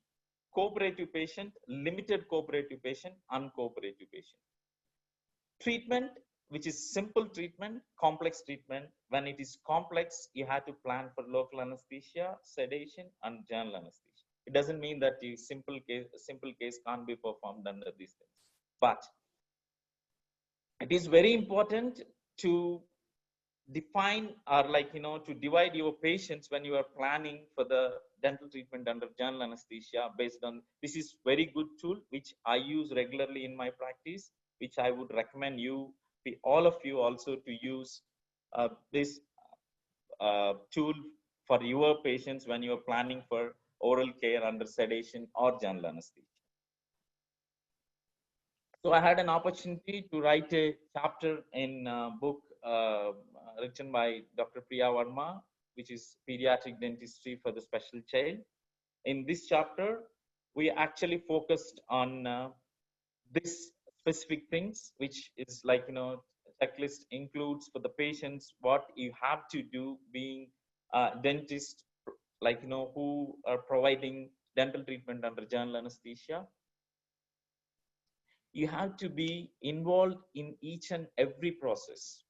cooperative patient, limited cooperative patient, uncooperative patient. Treatment, which is simple treatment, complex treatment. When it is complex, you have to plan for local anesthesia, sedation, and general anesthesia. It doesn't mean that the simple case can't be performed under these things. But it is very important to define or to divide your patients when you are planning for the dental treatment under general anesthesia based on this. Is very good tool which I use regularly in my practice, which I would recommend all of you also to use this tool for your patients when you are planning for oral care under sedation or general anesthesia. So I had an opportunity to write a chapter in a book written by Dr. Priya Verma, which is Pediatric Dentistry for the Special Child. In this chapter, we actually focused on this specific things, which is checklist includes for the patients what you have to do being a dentist, who are providing dental treatment under general anesthesia. You have to be involved in each and every process,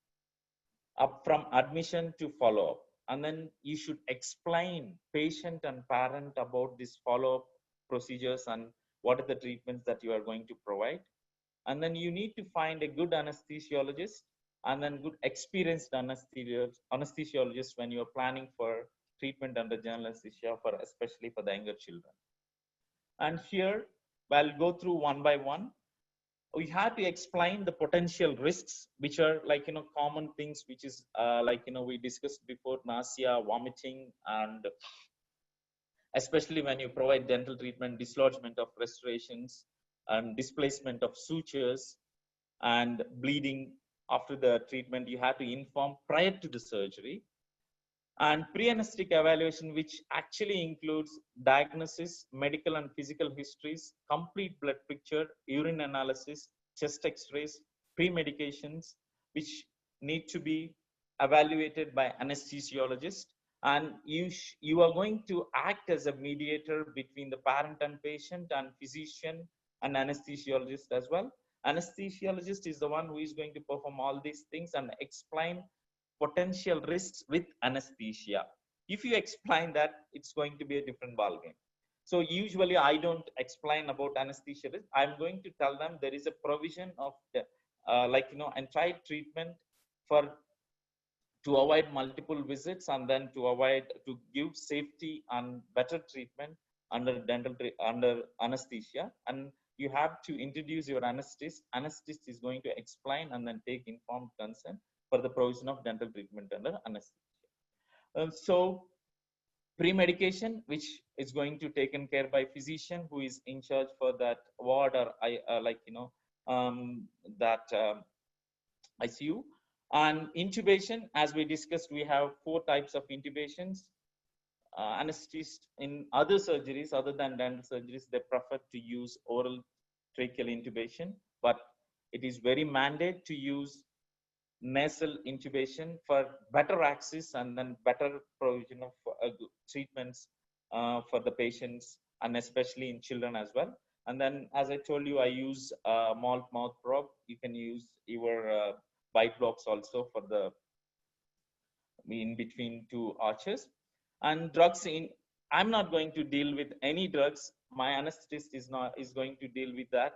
up from admission to follow-up. And then you should explain patient and parent about these follow-up procedures and what are the treatments that you are going to provide. And then you need to find a good anesthesiologist and then good experienced anesthesiologist when you are planning for treatment under general anesthesia, especially for the younger children. And here, I'll go through one by one. We have to explain the potential risks, which are common things, which is we discussed before: nausea, vomiting, and especially when you provide dental treatment, dislodgement of restorations and displacement of sutures and bleeding after the treatment. You have to inform prior to the surgery. And pre-anesthetic evaluation, which actually includes diagnosis, medical and physical histories, complete blood picture, urine analysis, chest x-rays, pre-medications, which need to be evaluated by anesthesiologist. And you are going to act as a mediator between the parent and patient and physician and anesthesiologist as well. Anesthesiologist is the one who is going to perform all these things and explain potential risks with anesthesia. If you explain that, it's going to be a different ballgame. So usually I don't explain about anesthesia risk. I'm going to tell them there is a provision of the, entire treatment to avoid multiple visits and then to give safety and better treatment under anesthesia. And you have to introduce your anesthetist. Anesthetist is going to explain and then take informed consent for the provision of dental treatment under anesthesia. So pre-medication, which is going to taken care by physician who is in charge for that ward or ICU. And intubation, as we discussed, we have 4 types of intubations. Anesthetists in other surgeries other than dental surgeries, they prefer to use oral tracheal intubation, but it is very mandated to use nasal intubation for better access and then better provision of treatments for the patients, and especially in children as well. And then, as I told you, I use malt mouth probe. You can use your bite blocks also for the in between two arches. And drugs in, I'm not going to deal with any drugs. My anesthetist is going to deal with that.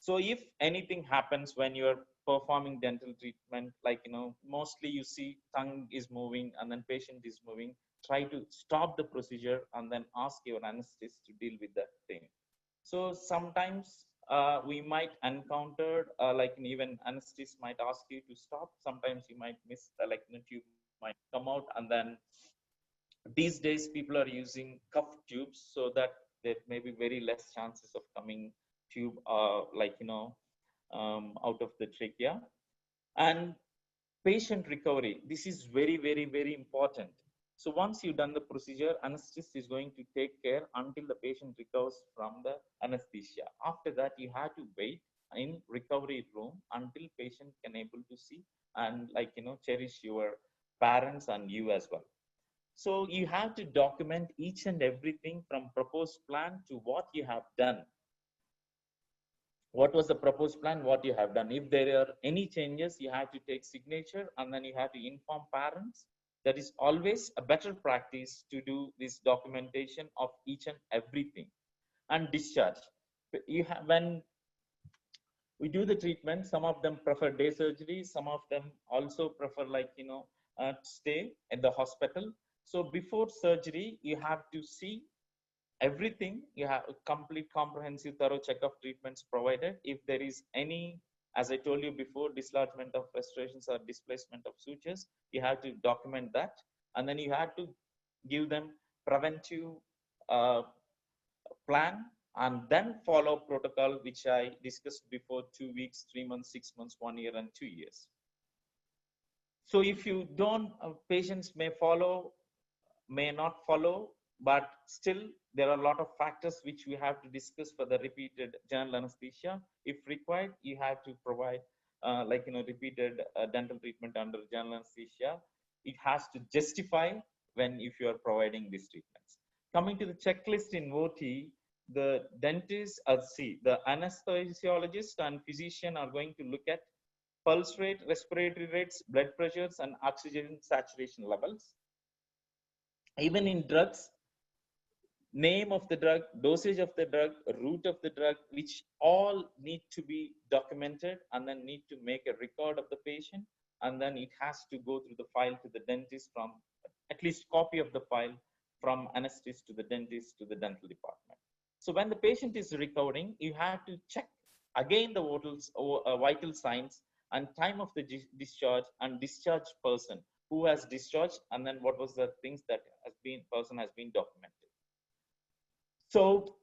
So if anything happens when you're performing dental treatment, like, mostly you see tongue is moving and then patient is moving, try to stop the procedure and then ask your anesthetist to deal with that thing. So sometimes we might encounter like even anesthetist might ask you to stop. Sometimes you might miss like tube might come out, and then these days people are using cuff tubes so that there may be very less chances of coming tube like out of the trachea. And patient recovery, this is very, very, very important. So once you've done the procedure, anesthetist is going to take care until the patient recovers from the anesthesia. After that, you have to wait in recovery room until patient can able to see and cherish your parents and you as well. So you have to document each and everything from proposed plan to what you have done. What was the proposed plan, what you have done. If there are any changes, you have to take signature and then you have to inform parents. That is always a better practice to do this documentation of each and everything. And discharge. You have, when we do the treatment, some of them prefer day surgery, some of them also prefer stay at the hospital. So before surgery, you have to see everything. You have a complete comprehensive thorough check of treatments provided. If there is any, as I told you before, dislodgement of restorations or displacement of sutures, you have to document that. And then you have to give them preventive plan and then follow protocol, which I discussed before: 2 weeks, 3 months, 6 months, 1 year, and 2 years. So if you don't, patients may follow, may not follow, but still there are a lot of factors which we have to discuss for the repeated general anesthesia. If required, you have to provide repeated dental treatment under general anesthesia. It has to justify when if you are providing these treatments. Coming to the checklist in OT, the dentist, the anesthesiologist and physician are going to look at pulse rate, respiratory rates, blood pressures, and oxygen saturation levels. Even in drugs, name of the drug, dosage of the drug, route of the drug, which all need to be documented and then need to make a record of the patient. And then it has to go through the file to the dentist, from at least copy of the file from anesthetist to the dentist to the dental department. So when the patient is recovering, you have to check again the vital signs and time of the discharge and discharge person who has discharged, and then what was the things that person has been documented. So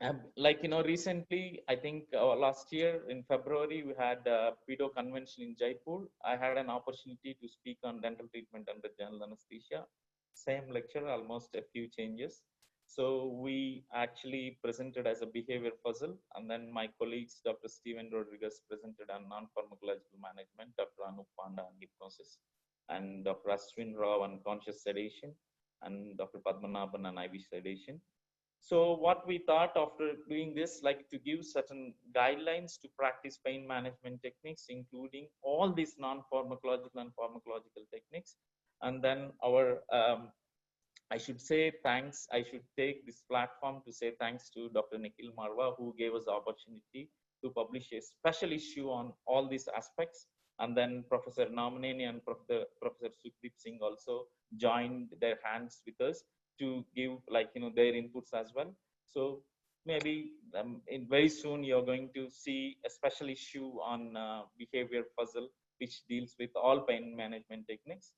recently, I think last year in February, we had a pedo convention in Jaipur. I had an opportunity to speak on dental treatment under general anesthesia. Same lecture, almost a few changes. So we actually presented as a behavior puzzle, and then my colleagues, Dr. Steven Rodriguez, presented on non-pharmacological management, Dr. Anup Panda on hypnosis, and Dr. Ashwin Rao on conscious sedation, and Dr. Padmanabhan on IV sedation. So what we thought after doing this, to give certain guidelines to practice pain management techniques, including all these non-pharmacological and pharmacological techniques. And then I should say thanks. I should take this platform to say thanks to Dr. Nikhil Marwa, who gave us the opportunity to publish a special issue on all these aspects. And then Professor Malllineni and Professor Sukhdeep Singh also joined their hands with us to give their inputs as well. So maybe very soon you're going to see a special issue on behavior puzzle, which deals with all pain management techniques.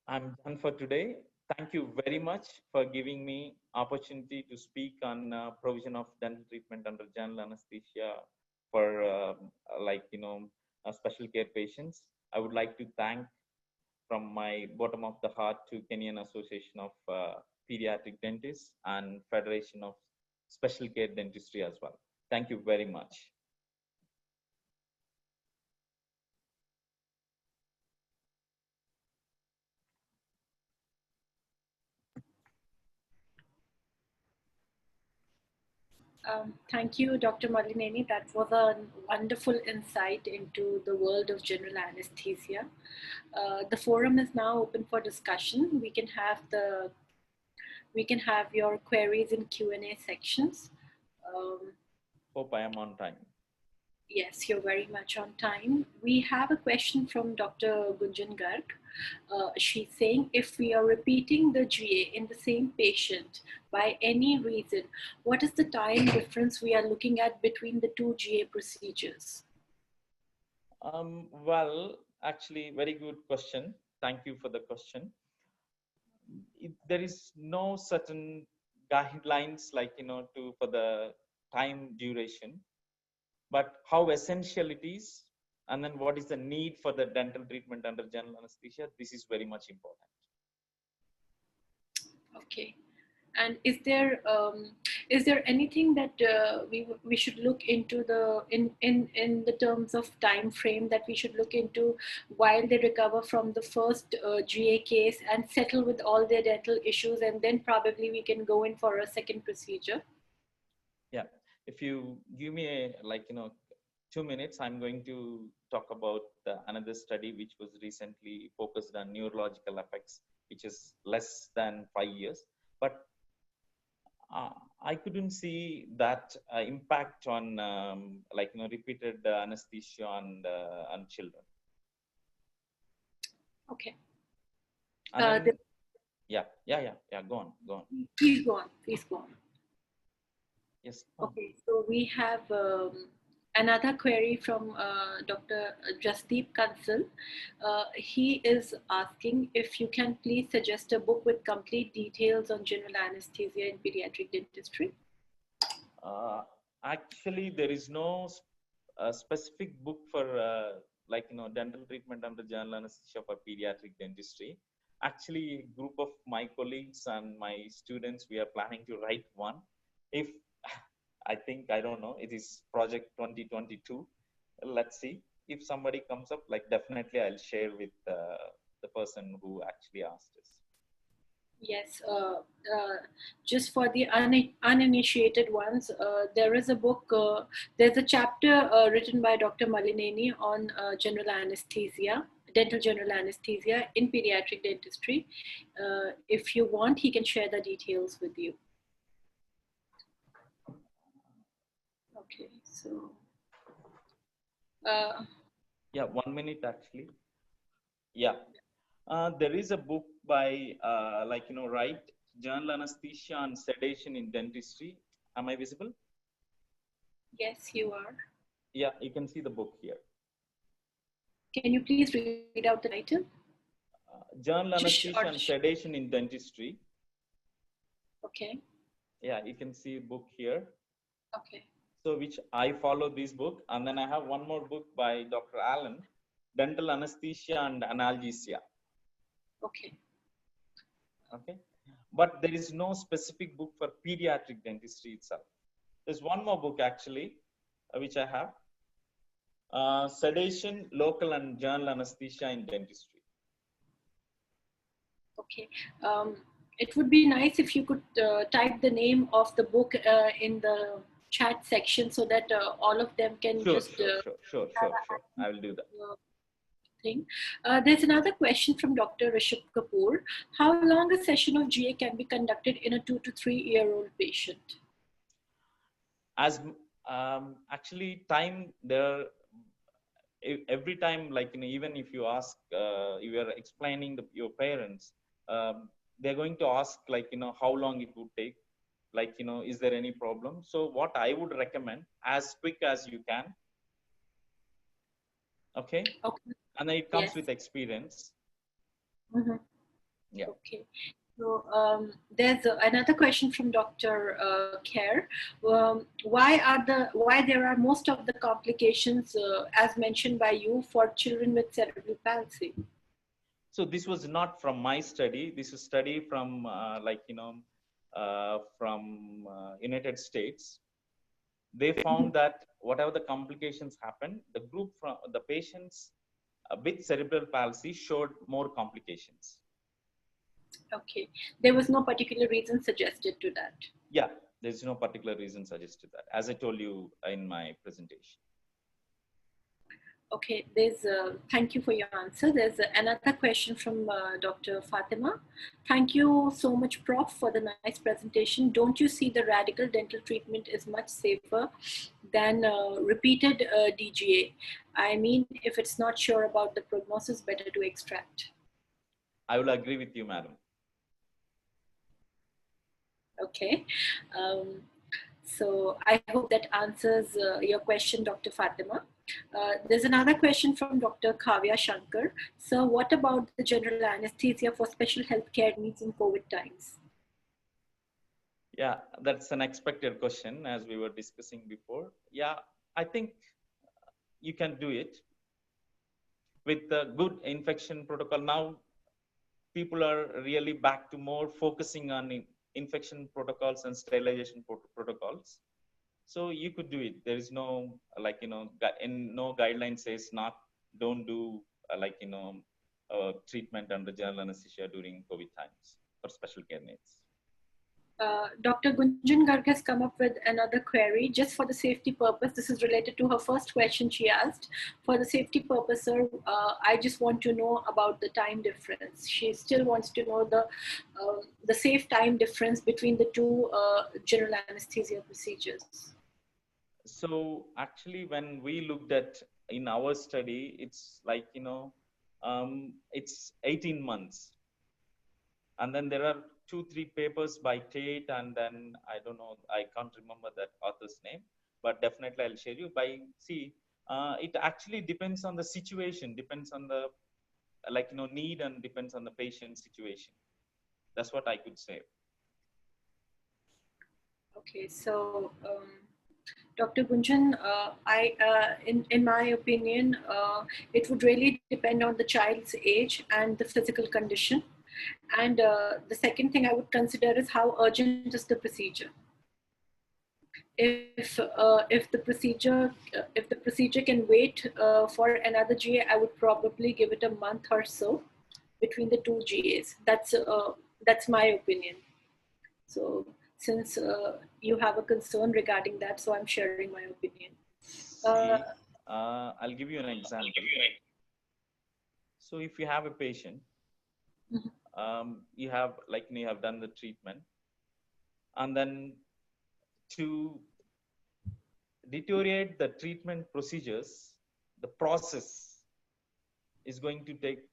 I'm done for today. Thank you very much for giving me opportunity to speak on provision of dental treatment under general anesthesia for special care patients. I would like to thank from my bottom of the heart to Kenyan Association of Pediatric Dentists and Federation of Special Care Dentistry as well. Thank you very much. Thank you, Dr. Malllineni. That was a wonderful insight into the world of general anesthesia. The forum is now open for discussion. We can have your queries in Q&A sections. Hope I am on time. Yes, you're very much on time. We have a question from Dr. Gunjan Garg. She's saying, if we are repeating the GA in the same patient by any reason, what is the time difference we are looking at between the two GA procedures? Well, actually, very good question. Thank you for the question. There is no certain guidelines like, for the time duration, but how essential it is, and then what is the need for the dental treatment under general anesthesia, this is very much important. Okay. And is there anything that we should look into in the terms of time frame that we should look into while they recover from the first GA case and settle with all their dental issues, and then probably we can go in for a second procedure? Yeah, if you give me 2 minutes, I'm going to talk about another study which was recently focused on neurological effects, which is less than 5 years, but I couldn't see that impact on repeated anesthesia on children. Okay. And then, yeah. Go on. Please go on. Yes. Okay, so we have another query from Dr. Jasdeep Kansal. He is asking if you can please suggest a book with complete details on general anesthesia in pediatric dentistry. Actually, there is no specific book for dental treatment under general anesthesia for pediatric dentistry. Actually, a group of my colleagues and my students, we are planning to write one. If I don't know, it is project 2022. Let's see if somebody comes up, definitely I'll share with the person who actually asked us. Yes, just for the uninitiated ones, there is a book, there's a chapter written by Dr. Malllineni on general anesthesia, dental general anesthesia in pediatric dentistry. If you want, he can share the details with you. Okay, so. Yeah, 1 minute actually. Yeah. There is a book by, right, General Anesthesia and Sedation in Dentistry. Am I visible? Yes, you are. Yeah, you can see the book here. Can you please read out the title? General Anesthesia and Sedation in Dentistry. Okay. Yeah, you can see book here. Okay. So which I follow this book. And then I have one more book by Dr. Allen, Dental Anesthesia and Analgesia. Okay. Okay. But there is no specific book for pediatric dentistry itself. There's one more book actually, which I have. Sedation, Local and General Anesthesia in Dentistry. Okay. It would be nice if you could type the name of the book in the chat section so that all of them can Sure. I will do that. Thing. There's another question from Dr. Rishabh Kapoor. How long a session of GA can be conducted in a 2 to 3 year old patient? As actually time there, every time, even if you ask, you are explaining your parents, they're going to ask how long it would take, is there any problem? So what I would recommend, as quick as you can. Okay. And then it comes with experience. Mm-hmm. Yeah. Okay. So there's another question from Dr. Kher. Why there are most of the complications, as mentioned by you, for children with cerebral palsy? So this was not from my study. This is a study from from United States. They found that whatever the complications happened, the group from the patients with cerebral palsy showed more complications. Okay, there was no particular reason suggested to that. Yeah, there's no particular reason suggested that, as I told you in my presentation. Okay, thank you for your answer. There's another question from Dr. Fatima. Thank you so much, Prof, for the nice presentation. Don't you see the radical dental treatment is much safer than repeated DGA? I mean, if it's not sure about the prognosis, better to extract. I will agree with you, madam. Okay. So I hope that answers your question, Dr. Fatima. There's another question from Dr. Kavya Shankar. So what about the general anesthesia for special healthcare needs in COVID times? Yeah, that's an expected question as we were discussing before. Yeah, I think you can do it with the good infection protocol. Now, people are really back to more focusing on infection protocols and sterilization protocols. So you could do it. There is no, like, no guideline says don't do, treatment under general anesthesia during COVID times for special care needs. Dr. Gunjan Garg has come up with another query just for the safety purpose. This is related to her first question she asked. For the safety purpose, sir, I just want to know about the time difference. She still wants to know the safe time difference between the two general anesthesia procedures. So actually, when we looked at in our study, it's like, it's 18 months. And then there are 2-3 papers by Tate, and then I don't know, I can't remember that author's name, but definitely I'll share you. It actually depends on the situation, depends on the need, and depends on the patient situation. That's what I could say. Okay, so Dr. Gunjan, in my opinion, it would really depend on the child's age and the physical condition. And the second thing I would consider is how urgent is the procedure. If the procedure can wait for another GA, I would probably give it a month or so between the two GAs. That's my opinion. So since you have a concern regarding that, so I'm sharing my opinion. I'll give you an example. So if you have a patient, you have done the treatment, and then to deteriorate the treatment procedures, the process is going to take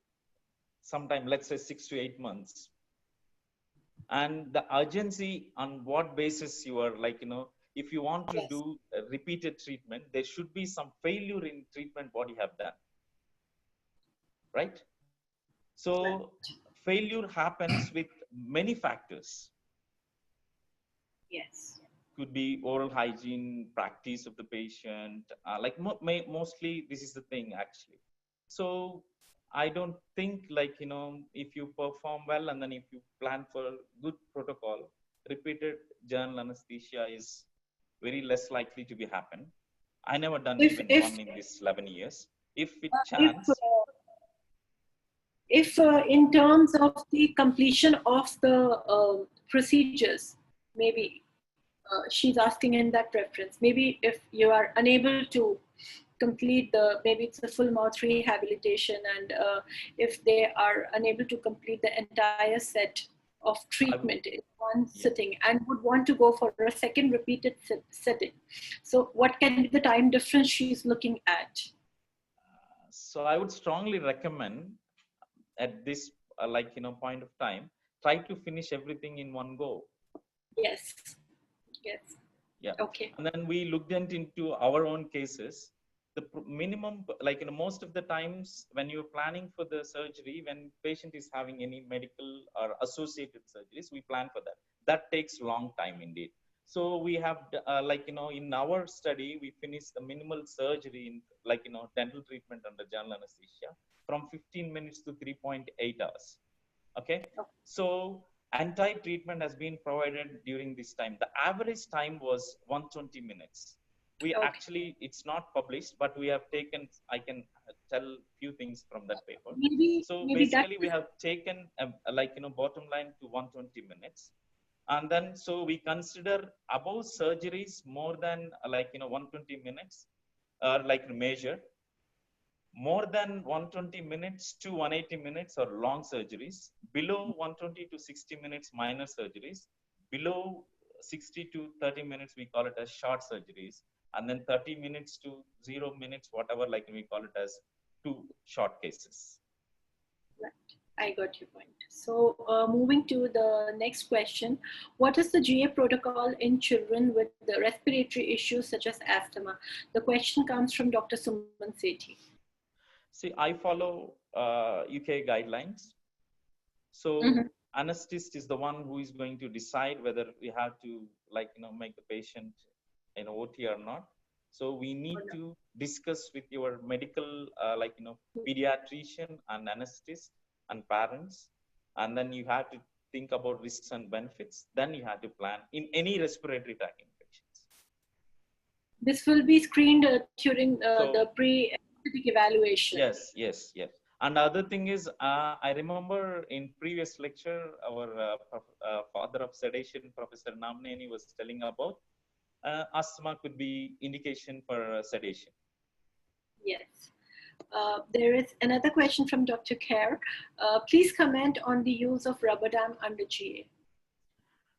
some time, let's say 6 to 8 months. And the urgency, on what basis you are if you want to do a repeated treatment, there should be some failure in treatment what you have done, right? So failure happens with many factors. Yes. Could be oral hygiene, practice of the patient, mostly this is the thing actually. So I don't think if you perform well and then if you plan for good protocol, repeated general anesthesia is very less likely to be happen. I never done even one in this 11 years. If it chance. If in terms of the completion of the procedures, maybe she's asking in that reference, maybe if you are unable to complete maybe it's a full mouth rehabilitation, and if they are unable to complete the entire set of treatment in one sitting and would want to go for a second repeated setting. So what can be the time difference she's looking at? So I would strongly recommend at this point of time, try to finish everything in one go. Yes. Yes. Yeah. Okay. And then we looked into our own cases. The minimum, most of the times when you're planning for the surgery, when patient is having any medical or associated surgeries, we plan for that. That takes long time indeed. So we have, in our study, we finished the minimal surgery in, dental treatment under general anesthesia from 15 minutes to 3.8 hours. Okay. So anti-treatment has been provided during this time. The average time was 120 minutes. We actually, it's not published, but we have taken, I can tell a few things from that paper. Maybe basically we have taken, bottom line to 120 minutes. And then, so we consider above surgeries more than 120 minutes, like measure. More than 120 minutes to 180 minutes are long surgeries. Below 120 to 60 minutes, minor surgeries. Below 60 to 30 minutes, we call it as short surgeries. And then 30 minutes to 0 minutes, whatever, like we call it as 2 short cases. Right. I got your point. So moving to the next question, what is the GA protocol in children with the respiratory issues such as asthma? The question comes from Dr. Suman Sethi. See, I follow UK guidelines. So anesthetist is the one who is going to decide whether we have to make the patient in OT or not. So we need to discuss with your medical pediatrician and anesthetist and parents, and then you have to think about risks and benefits. Then you have to plan in any respiratory tract infections. This will be screened during the pre-anesthetic evaluation. Yes, yes, yes. And the other thing is, I remember in previous lecture, our father of sedation, Professor Malllineni, was telling about asthma could be indication for sedation. Yes. There is another question from Dr. Kerr. Please comment on the use of rubber dam under GA.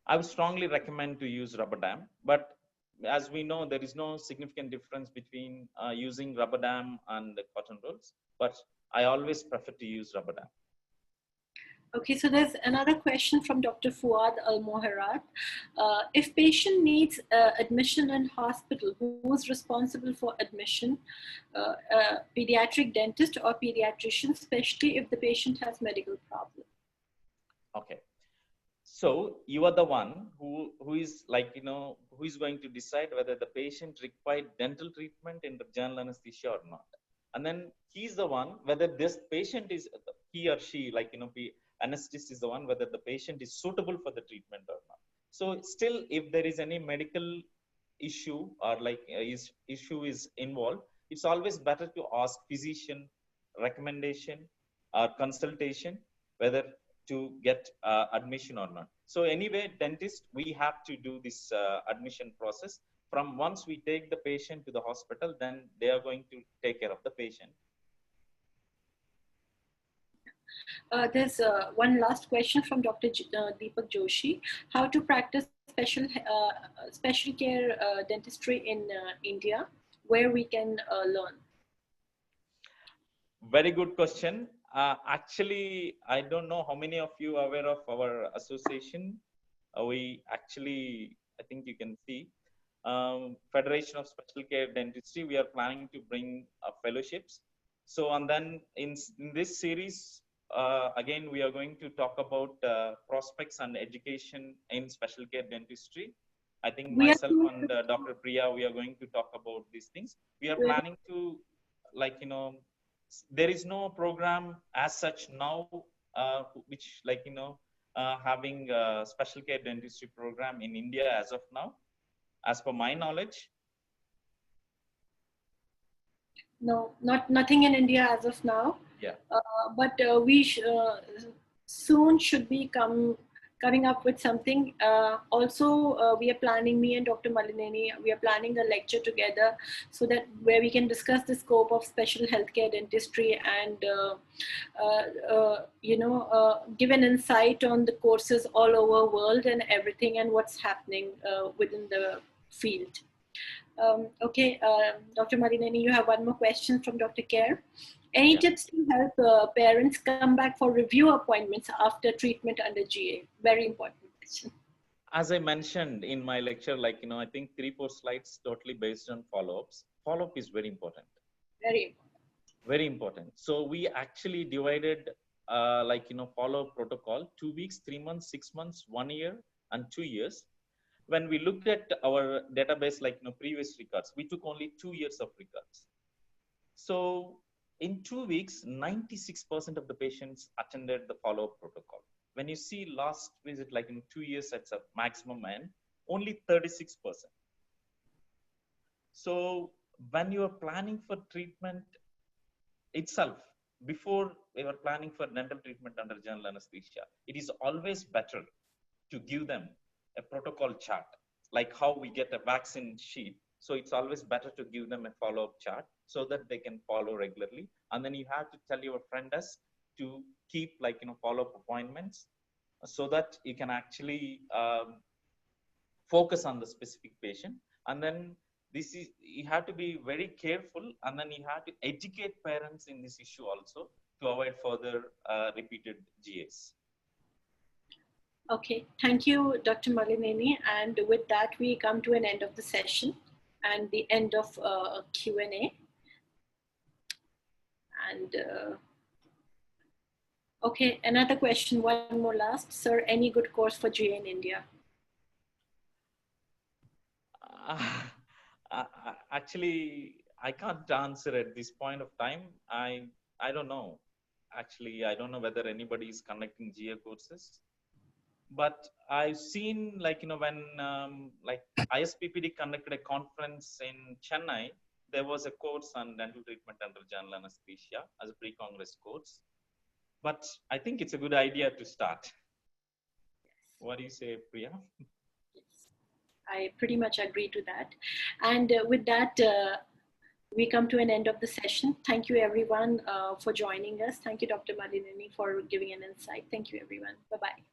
I would strongly recommend to use rubber dam, but as we know, there is no significant difference between using rubber dam and the cotton rolls, but I always prefer to use rubber dam. Okay, so there's another question from Dr. Fuad Al-Moharat. If patient needs admission in hospital, who's responsible for admission? Pediatric dentist or pediatrician, especially if the patient has medical problem? Okay. So you are the one who is who is going to decide whether the patient required dental treatment in the general anesthesia or not. And then he's the one whether this patient is, he or she, anesthetist is the one whether the patient is suitable for the treatment or not. So still, if there is any medical issue or issue is involved, it's always better to ask physician recommendation or consultation whether to get admission or not. So anyway, dentist, we have to do this admission process. From once we take the patient to the hospital, then they are going to take care of the patient. There's one last question from Dr. Deepak Joshi. How to practice special care dentistry in India, where we can learn? Very good question. Actually, I don't know how many of you are aware of our association. We actually, I think you can see, Federation of Special Care Dentistry, we are planning to bring fellowships. So, and then in this series, again, we are going to talk about prospects and education in special care dentistry. I think myself and Dr. Priya, we are going to talk about these things. We are planning to, there is no program as such now, which having a special care dentistry program in India as of now, as per my knowledge. No, nothing in India as of now. Yeah. But we soon should be coming up with something. Also, we are planning, me and Dr. Malllineni, we are planning a lecture together so that where we can discuss the scope of special healthcare dentistry and, give an insight on the courses all over world and everything and what's happening within the field. Okay, Dr. Malllineni, you have one more question from Dr. Kerr. Any tips to help parents come back for review appointments after treatment under GA? Very important question. As I mentioned in my lecture, I think 3-4 slides totally based on follow-ups. Follow-up is very important. Very important. Very important. So we actually divided, follow-up protocol, 2 weeks, 3 months, 6 months, 1 year, and 2 years. When we looked at our database, previous records, we took only 2 years of records. So in 2 weeks, 96% of the patients attended the follow-up protocol. When you see last visit, in 2 years, that's a maximum end, only 36%. So when you are planning for treatment itself, before we were planning for dental treatment under general anesthesia, it is always better to give them a protocol chart, like how we get a vaccine sheet. So it's always better to give them a follow-up chart so that they can follow regularly. And then you have to tell your friend desk to keep like, follow-up appointments so that you can actually focus on the specific patient. And then you have to be very careful, and then you have to educate parents in this issue also to avoid further repeated GAs. Okay, thank you, Dr. Malllineni. And with that, we come to an end of the session and the end of Q&A. And okay, another question, one more last. Sir, any good course for GA in India? Actually, I can't answer at this point of time. I don't know. Actually, I don't know whether anybody is conducting GA courses. But I've seen, like, when like ISPPD conducted a conference in Chennai, there was a course on dental treatment under general anesthesia as a pre-congress course. But I think it's a good idea to start. What do you say, Priya? Yes, I pretty much agree to that. And with that, we come to an end of the session. Thank you, everyone, for joining us. Thank you, Dr. Malllineni, for giving an insight. Thank you, everyone. Bye-bye.